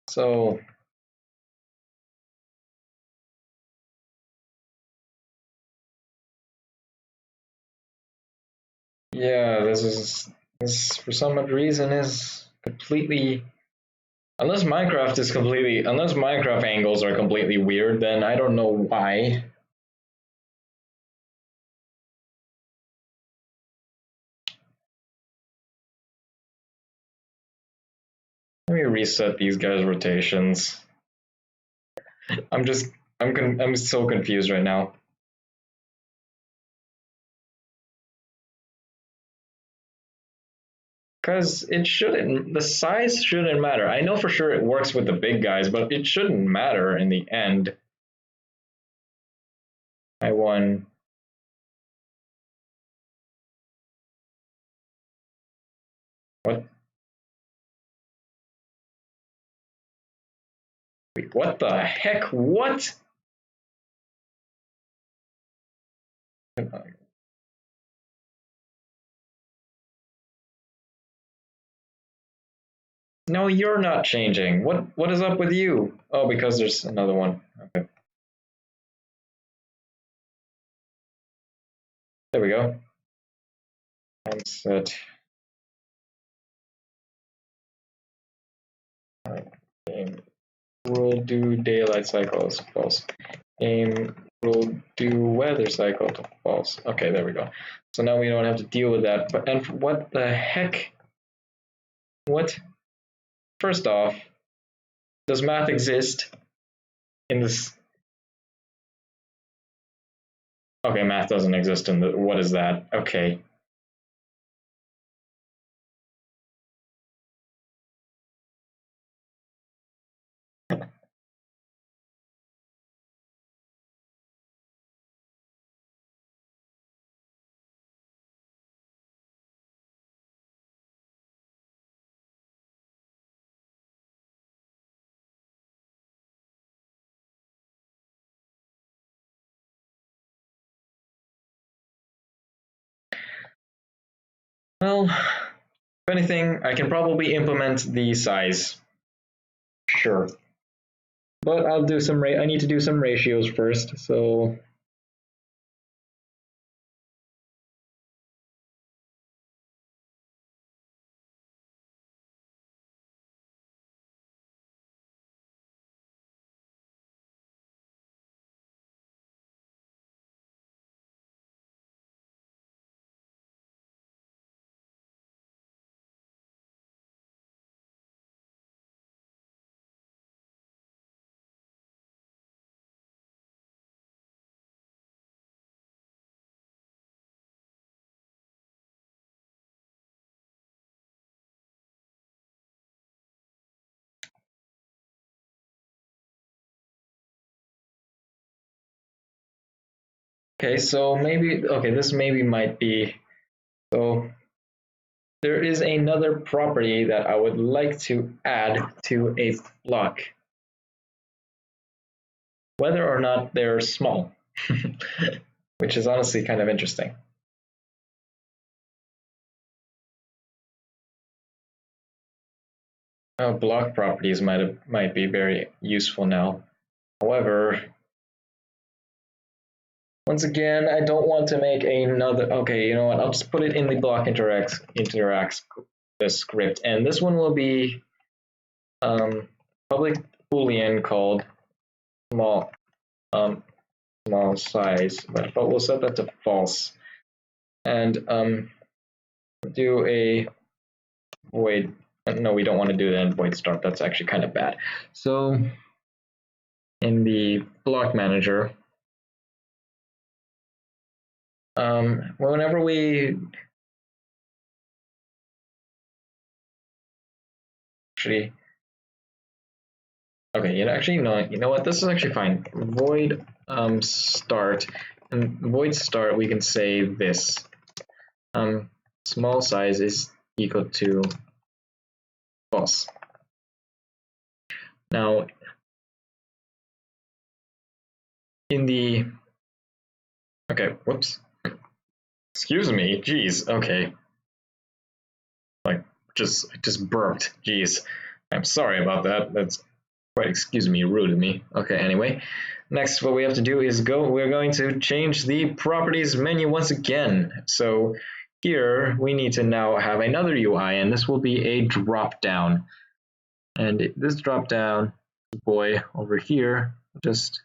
So yeah, this for some reason is completely, unless Minecraft angles are completely weird, then I don't know why. Let me reset these guys' rotations. I'm so confused right now. Because the size shouldn't matter. I know for sure it works with the big guys, but it shouldn't matter in the end. I won. What? Wait, what the heck? What? No, you're not changing. What is up with you? Oh, because there's another one. Okay. There we go. And set. Game will do daylight cycle as false. Game will do weather cycle to false. Okay, there we go. So now we don't have to deal with that. But and what the heck? What? First off, does math exist in this? Okay, math doesn't exist in the. What is that? Okay. Well, if anything, I can probably implement the size. Sure. But I'll do some. I need to do some ratios first. So okay, so maybe this maybe might be so. There is another property that I would like to add to a block, whether or not they're small, which is honestly kind of interesting. Block properties might be very useful now. However, once again, I don't want to make another. Okay, you know what? I'll just put it in the block interacts script, and this one will be public boolean called small small size, but we'll set that to false, and do a void. No, we don't want to do that in void start. That's actually kind of bad. So in the block manager, whenever we actually, okay, you know what, this is actually fine. Void start, and void start, we can say this. Small size is equal to false. Now, in the, okay, whoops. Excuse me, geez, okay. Like, just burped, geez. I'm sorry about that. That's quite, excuse me, rude of me. Okay, anyway. Next, what we have to do is we're going to change the properties menu once again. So here, we need to now have another UI, and this will be a drop down. And this drop down, boy, over here, just,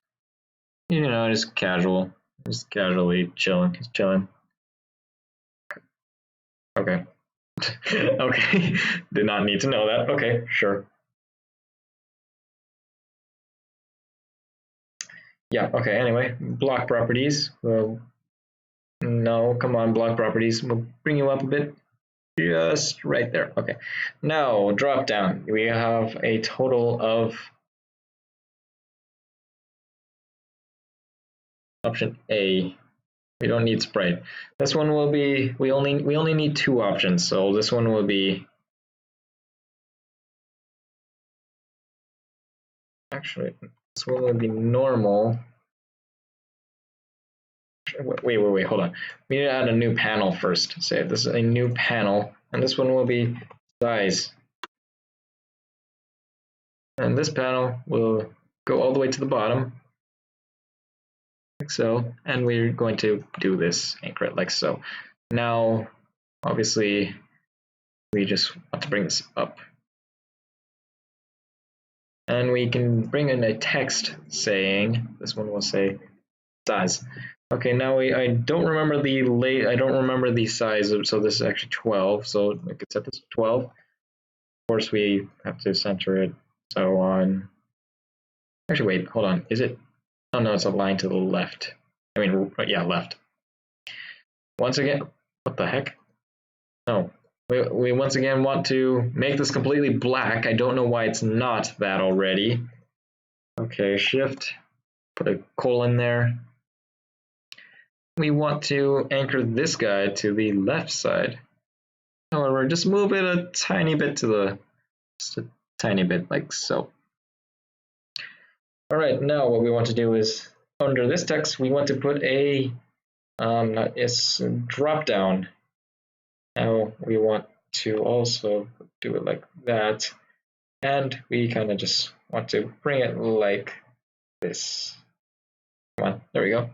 you know, just casual. Just casually chilling. He's chilling. Okay. Okay. Did not need to know that. Okay, sure. Yeah, okay, anyway. Block properties. Well, no, come on, block properties. We'll bring you up a bit. Just right there. Okay. Now, drop down. We have a total of option A. We don't need sprite. This one will be, we only need 2 options, so this one will be, actually, this one will be normal. Wait, hold on. We need to add a new panel first. Say this is a new panel, and this one will be size. And this panel will go all the way to the bottom, like so, and we're going to do this, anchor it like so. Now, obviously, we just want to bring this up. And we can bring in a text saying, this one will say size. Okay, now I don't remember the size, so this is actually 12, so I could set this to 12. Of course, we have to center it, so on. Actually, wait, hold on, is it? Oh no, it's aligned to the left. I mean, yeah, left. Once again, what the heck? No, we once again want to make this completely black. I don't know why it's not that already. Okay, shift, put a colon there. We want to anchor this guy to the left side. However, just move it a tiny bit to the, just a tiny bit, like so. All right, now what we want to do is, under this text, we want to put a drop down. Now we want to also do it like that, and we kind of just want to bring it like this. Come on, there we go.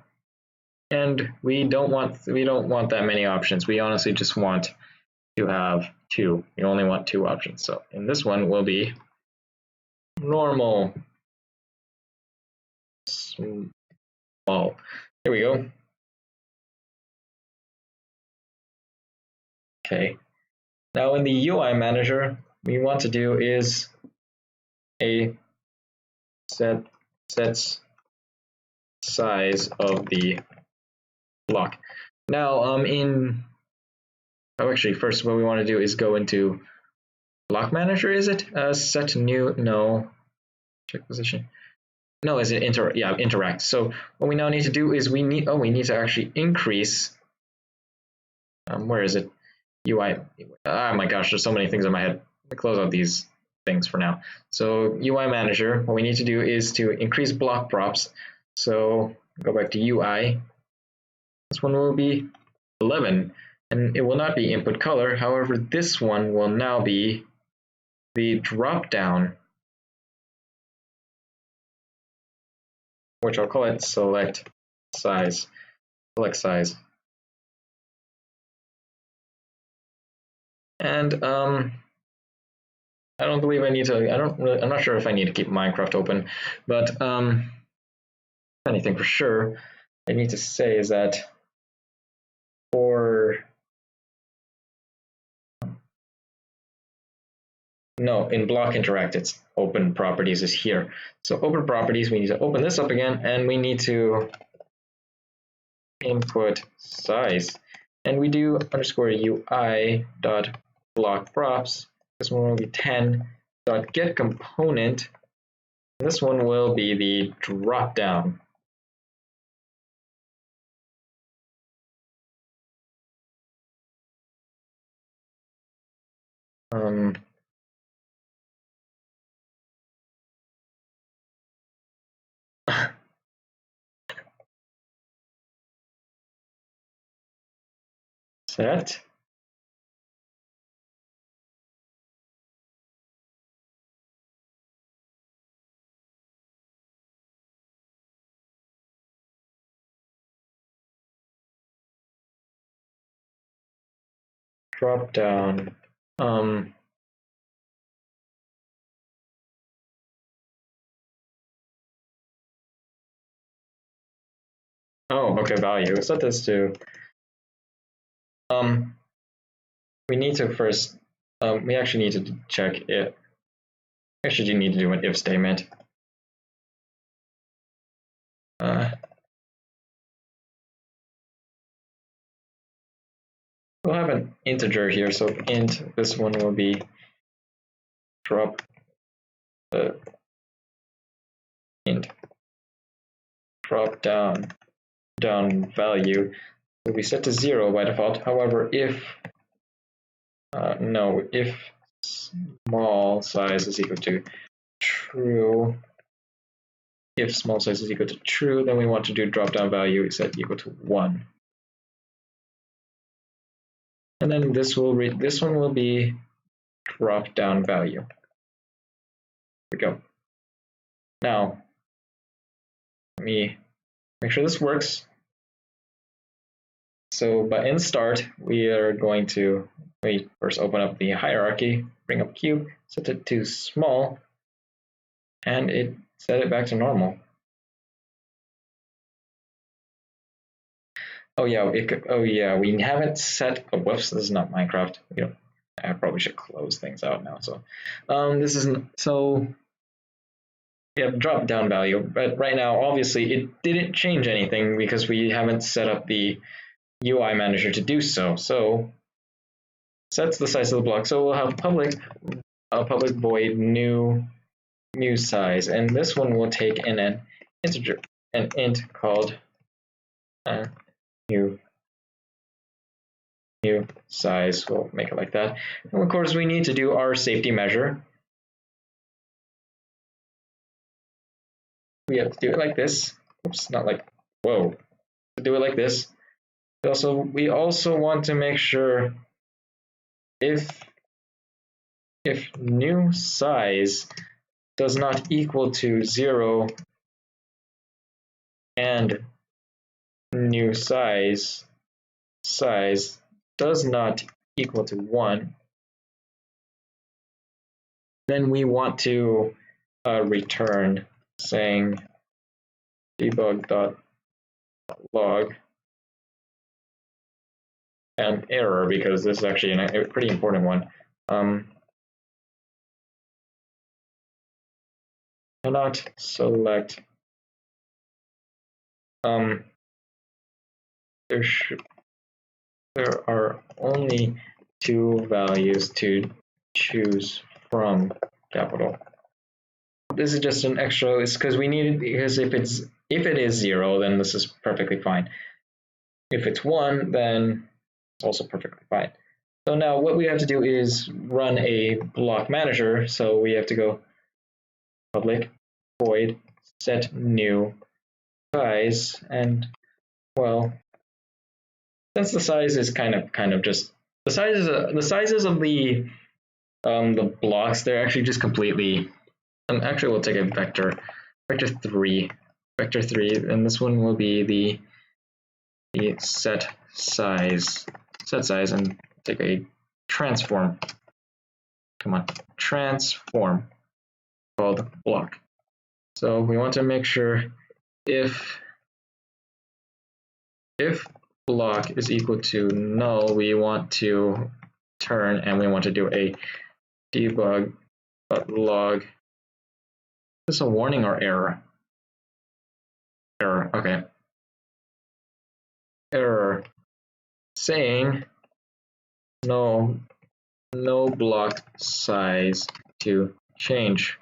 And we don't want that many options. We honestly just want to have 2. We only want 2 options. So in this one will be normal, small. There we go. Okay. Now in the UI manager, we want to do is a sets size of the block. Now actually first what we want to do is go into block manager, is it? Set new, no. Check position. No, is it interact. So what we now need to do is we need to actually increase, where is it? UI, oh my gosh, there's so many things in my head. Let me close out these things for now. So UI manager, what we need to do is to increase block props. So go back to UI. This one will be 11, and it will not be input color. However, this one will now be the drop down, which I'll call it select size. Select size. And I don't believe I need to. I'm not sure if I need to keep Minecraft open, but anything for sure I need to say is that in block interact, it's open properties is here. So open properties, we need to open this up again, and we need to input size, and we do underscore UI dot block props. This one will be 10, dot get component. This one will be the drop down. Set drop down. Oh, okay, value. Set this to. We need to first. We actually need to check it. Actually, you need to do an if statement. We'll have an integer here, so int. This one will be drop int drop down value will be set to 0 by default. However, if if small size is equal to true, if small size is equal to true, then we want to do drop down value set equal to 1. And then this one will be drop down value. Here we go. Now, let me make sure this works. So by in start, we are going to first open up the hierarchy, bring up cube, set it to small, and set it back to normal. Oh yeah, we haven't set. Oh, whoops, this is not Minecraft. I probably should close things out now. So, this isn't. So, we have drop down value, but right now, obviously, it didn't change anything because we haven't set up the UI manager to do so. So, sets the size of the block. So we'll have public void new size, and this one will take in an integer, an int called new size. We'll make it like that. And of course, we need to do our safety measure. We have to do it like this. Oops, not like whoa. Do it like this. We also want to make sure if new size does not equal to 0 and new size does not equal to 1, then we want to return saying debug.log an error, because this is actually a pretty important one. Cannot select. There are only 2 values to choose from, capital. This is just an extra. It's because we need it, because if it is 0, then this is perfectly fine. If it's 1, then it's also perfectly fine. So now what we have to do is run a block manager. So we have to go public void set new size, and well, since the size is kind of just the sizes of the blocks, they're actually just completely. Actually, we'll take a vector 3, and this one will be the set size, and take a transform. Come on, transform called block. So we want to make sure if block is equal to null, we want to turn, and we want to do a debug.log. Is this a warning or error? Error, okay. Error saying no block size to change.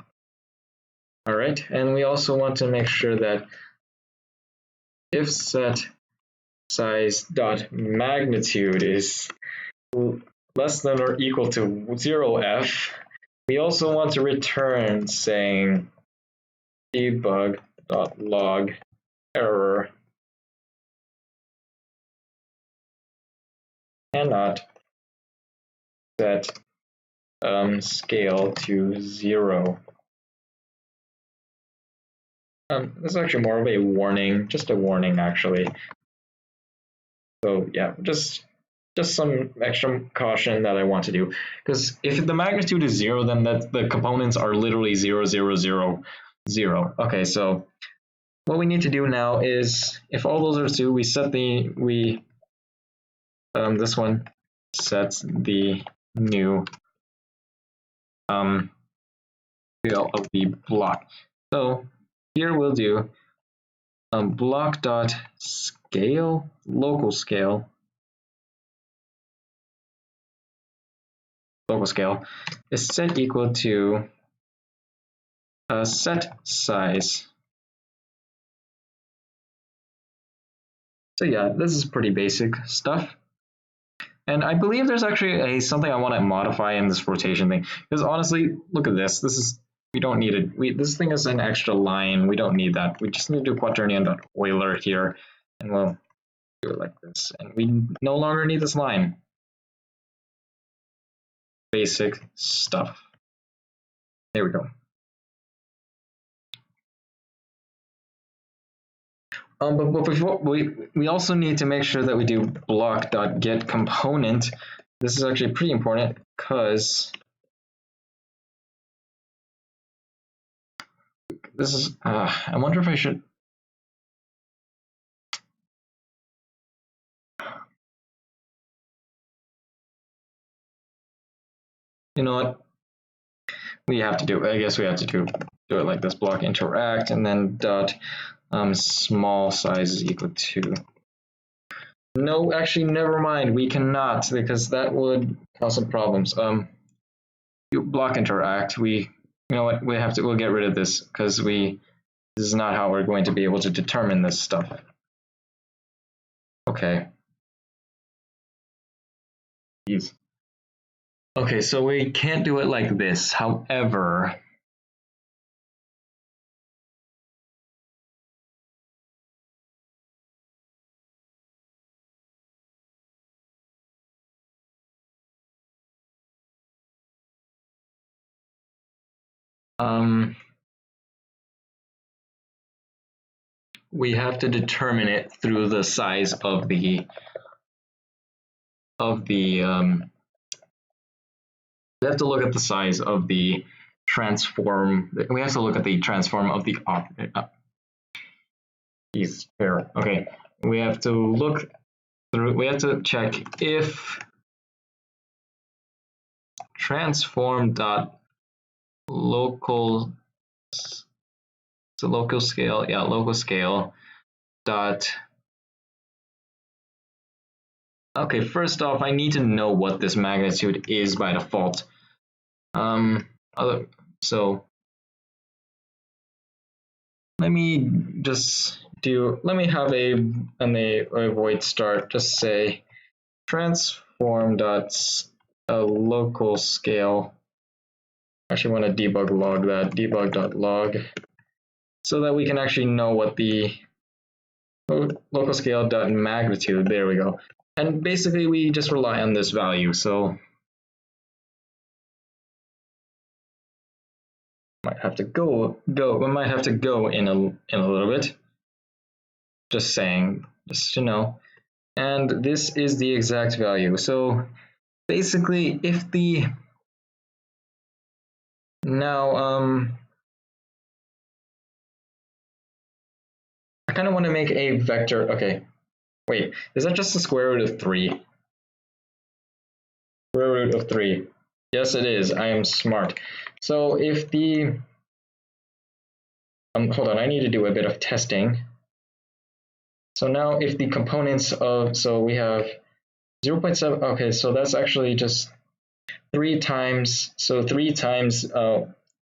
All right, and we also want to make sure that if set size dot magnitude is less than or equal to 0f, we also want to return saying debug.log error cannot set scale to 0. This is actually more of a warning, just a warning actually. So yeah, just some extra caution that I want to do, because if the magnitude is 0, then the components are literally 0, 0, 0, 0. Okay, so what we need to do now is, if all those are 2, we set this one sets the new scale of the block. So here we'll do block dot scale, local scale is set equal to set size. So yeah, this is pretty basic stuff. And I believe there's actually something I want to modify in this rotation thing, because honestly, look at this. We don't need it. This thing is an extra line. We don't need that. We just need to do quaternion.Euler here, and we'll do it like this. And we no longer need this line. Basic stuff. There we go. But before we also need to make sure that we do block.getComponent. This is actually pretty important, because this is I wonder if I should. You know what? We have to do. I guess we have to do it like this: block interact, and then dot small size is equal to. No, actually, never mind. We cannot, because that would cause some problems. Block interact. You know what? We'll get rid of this, because this is not how we're going to be able to determine this stuff. Okay. Jeez. Okay, so we can't do it like this. However, we have to determine it through the size of the we have to look at the size of the transform. We have to look at the transform of the object. Okay, we have to look through. We have to check if transform dot local. So local scale, yeah, local scale dot. Okay, first off, I need to know what this magnitude is by default. So let me have a void start. Just say transform dot local scale. Actually, want to debug log that debug.log, so that we can actually know what the local scale dot magnitude. There we go. And basically, we just rely on this value. So might have to go. We might have to go in a little bit. Just saying, just to know. And this is the exact value. So basically, if the now I kind of want to make a vector. Okay, wait, is that just the square root of 3? Square root of 3. Yes, it is. I am smart. So if the hold on, I need to do a bit of testing. So now if the components of, so we have 0.7, okay, so that's actually just 3 times, so 3 times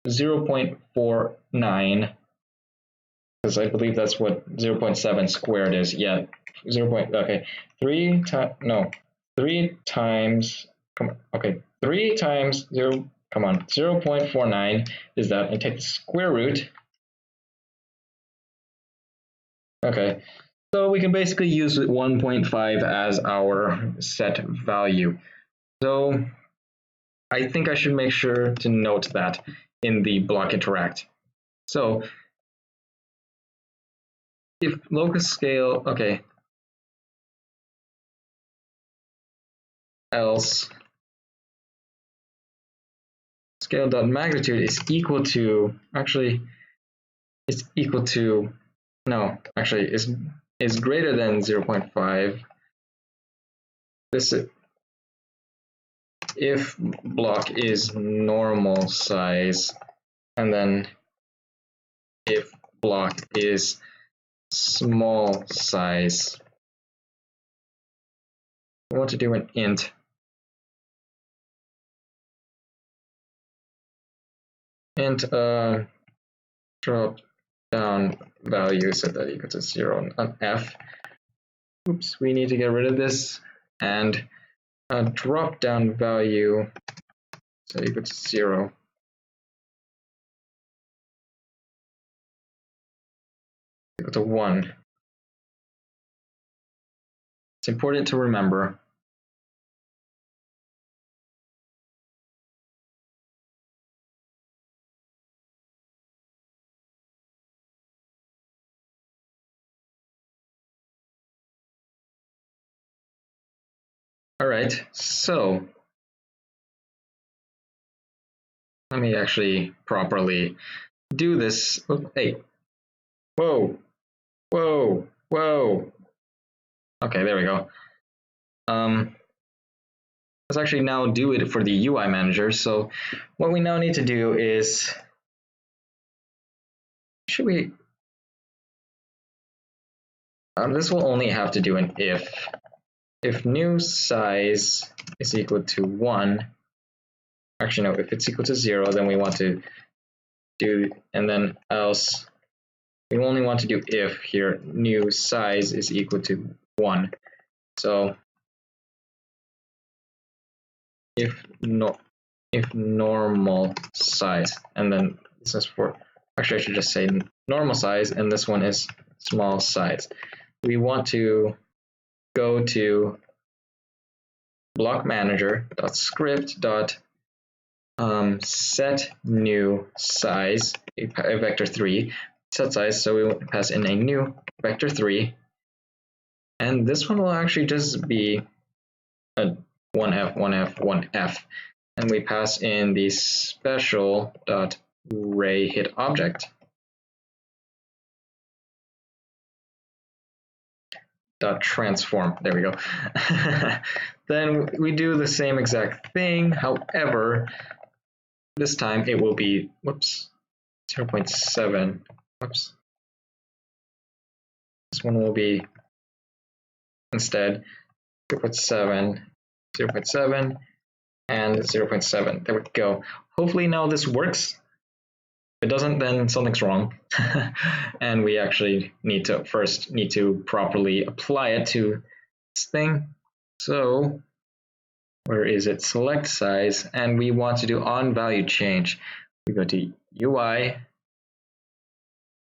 0.49, because I believe that's what 0.7 squared is. Yeah, 0. Okay, 3 times, no, 3 times, come on, okay, 3 times 0, come on, 0.49 is that, and take the square root. Okay, so we can basically use 1.5 as our set value. So I think I should make sure to note that in the block interact. So if locus scale, okay, else scale dot magnitude is equal to, actually it's equal to, no, actually is greater than 0.5. This if block is normal size, and then if block is small size. I want to do an int. Int drop down value set that equal to 0 on f. Oops, we need to get rid of this, and a drop down value set equal to 0. Equal to 1. It's important to remember. All right, so let me actually properly do this. Oh, hey, whoa, whoa, whoa. Okay, there we go. Let's actually now do it for the UI manager. So what we now need to do is, should we, this will only have to do an if new size is equal to 1. Actually, no, if it's equal to 0, then we want to do, and then else, we only want to do if here, new size is equal to 1. So if normal size, and then this is for, actually I should just say normal size, and this one is small size. We want to go to block manager script set new size, a vector 3 set size, so we pass in a new vector 3, and this one will actually just be a 1f 1f 1f, and we pass in the special dot ray hit object dot transform. There we go. Then we do the same exact thing. However, this time it will be, whoops, 0.7. Whoops. This one will be instead 0.7, 0.7, and 0.7. There we go. Hopefully now this works. If it doesn't, then something's wrong. And we actually need to properly apply it to this thing. So where is it? Select size, and we want to do on value change. We go to UI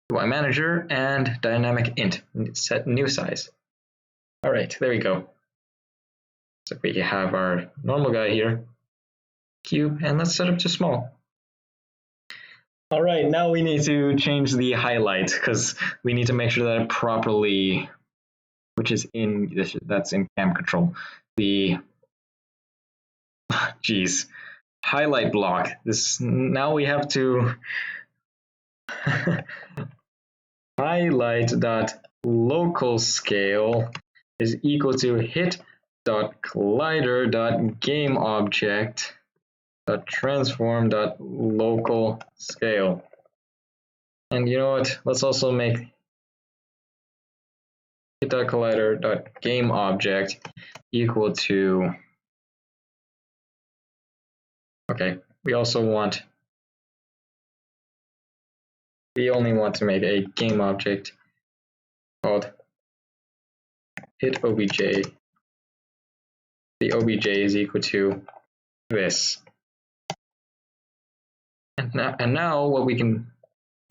manager and dynamic int, set new size. All right, there we go. So we have our normal guy here, cube, and let's set it to small. All right, now we need to change the highlight because we need to make sure that it properly, which is in this, that's in cam control. The geez, highlight block. This now we have to highlight dot local scale is equal to hit dot collider dot game object dot transform dot local scale. And you know what? Let's also make hit dot collider dot game object equal to, okay, we also want we only want to make a game object called hitObj. The obj is equal to this. And now what we can,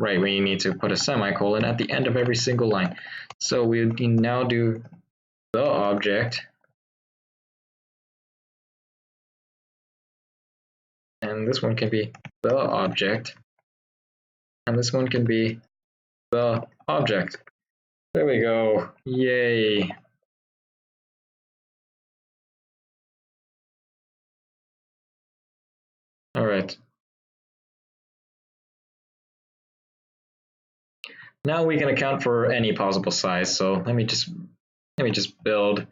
right, we need to put a semicolon at the end of every single line. So we can now do the object, and this one can be the object, and this one can be the object. There we go. Yay. All right. Now we can account for any possible size. So let me just build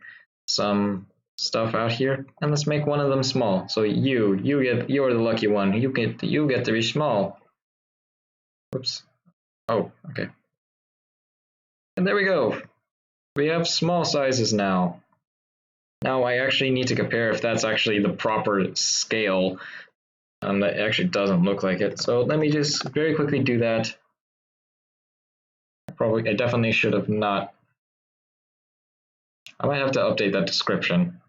some stuff out here, and let's make one of them small. So you're the lucky one. You get to be small. Whoops. Oh, okay. And there we go. We have small sizes now. Now I actually need to compare if that's actually the proper scale. That actually doesn't look like it. So let me just very quickly do that. I definitely should have not. I might have to update that description.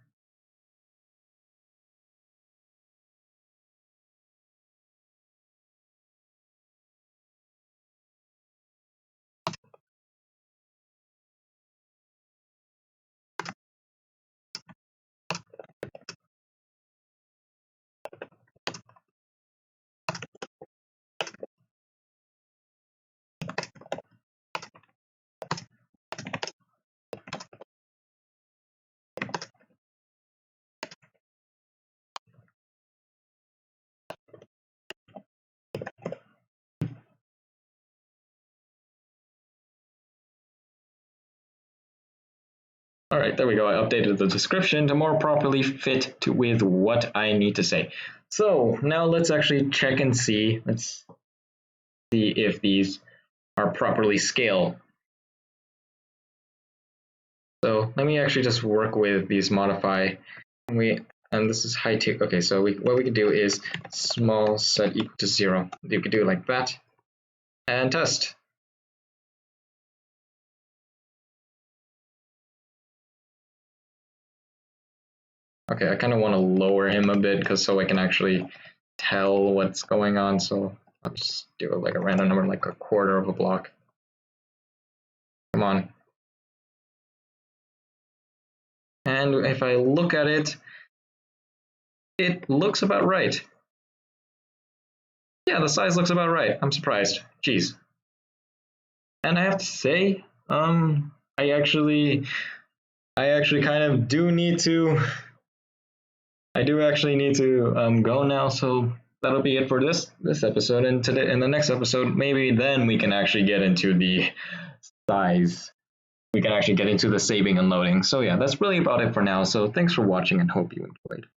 All right, there we go. I updated the description to more properly fit with what I need to say. So now let's actually check and see. Let's see if these are properly scaled. So let me actually just work with these modify. And this is height. Okay, so what we can do is small set equal to 0. You could do it like that and test. Okay, I kind of want to lower him a bit so I can actually tell what's going on. So I'll just do it like a random number, like a quarter of a block. Come on. And if I look at it, it looks about right. Yeah, the size looks about right. I'm surprised. Jeez. And I have to say, I actually kind of do need to. I do actually need to go now, so that'll be it for this episode. And today, in the next episode, maybe then we can actually get into the size. We can actually get into the saving and loading. So yeah, that's really about it for now. So thanks for watching and hope you enjoyed.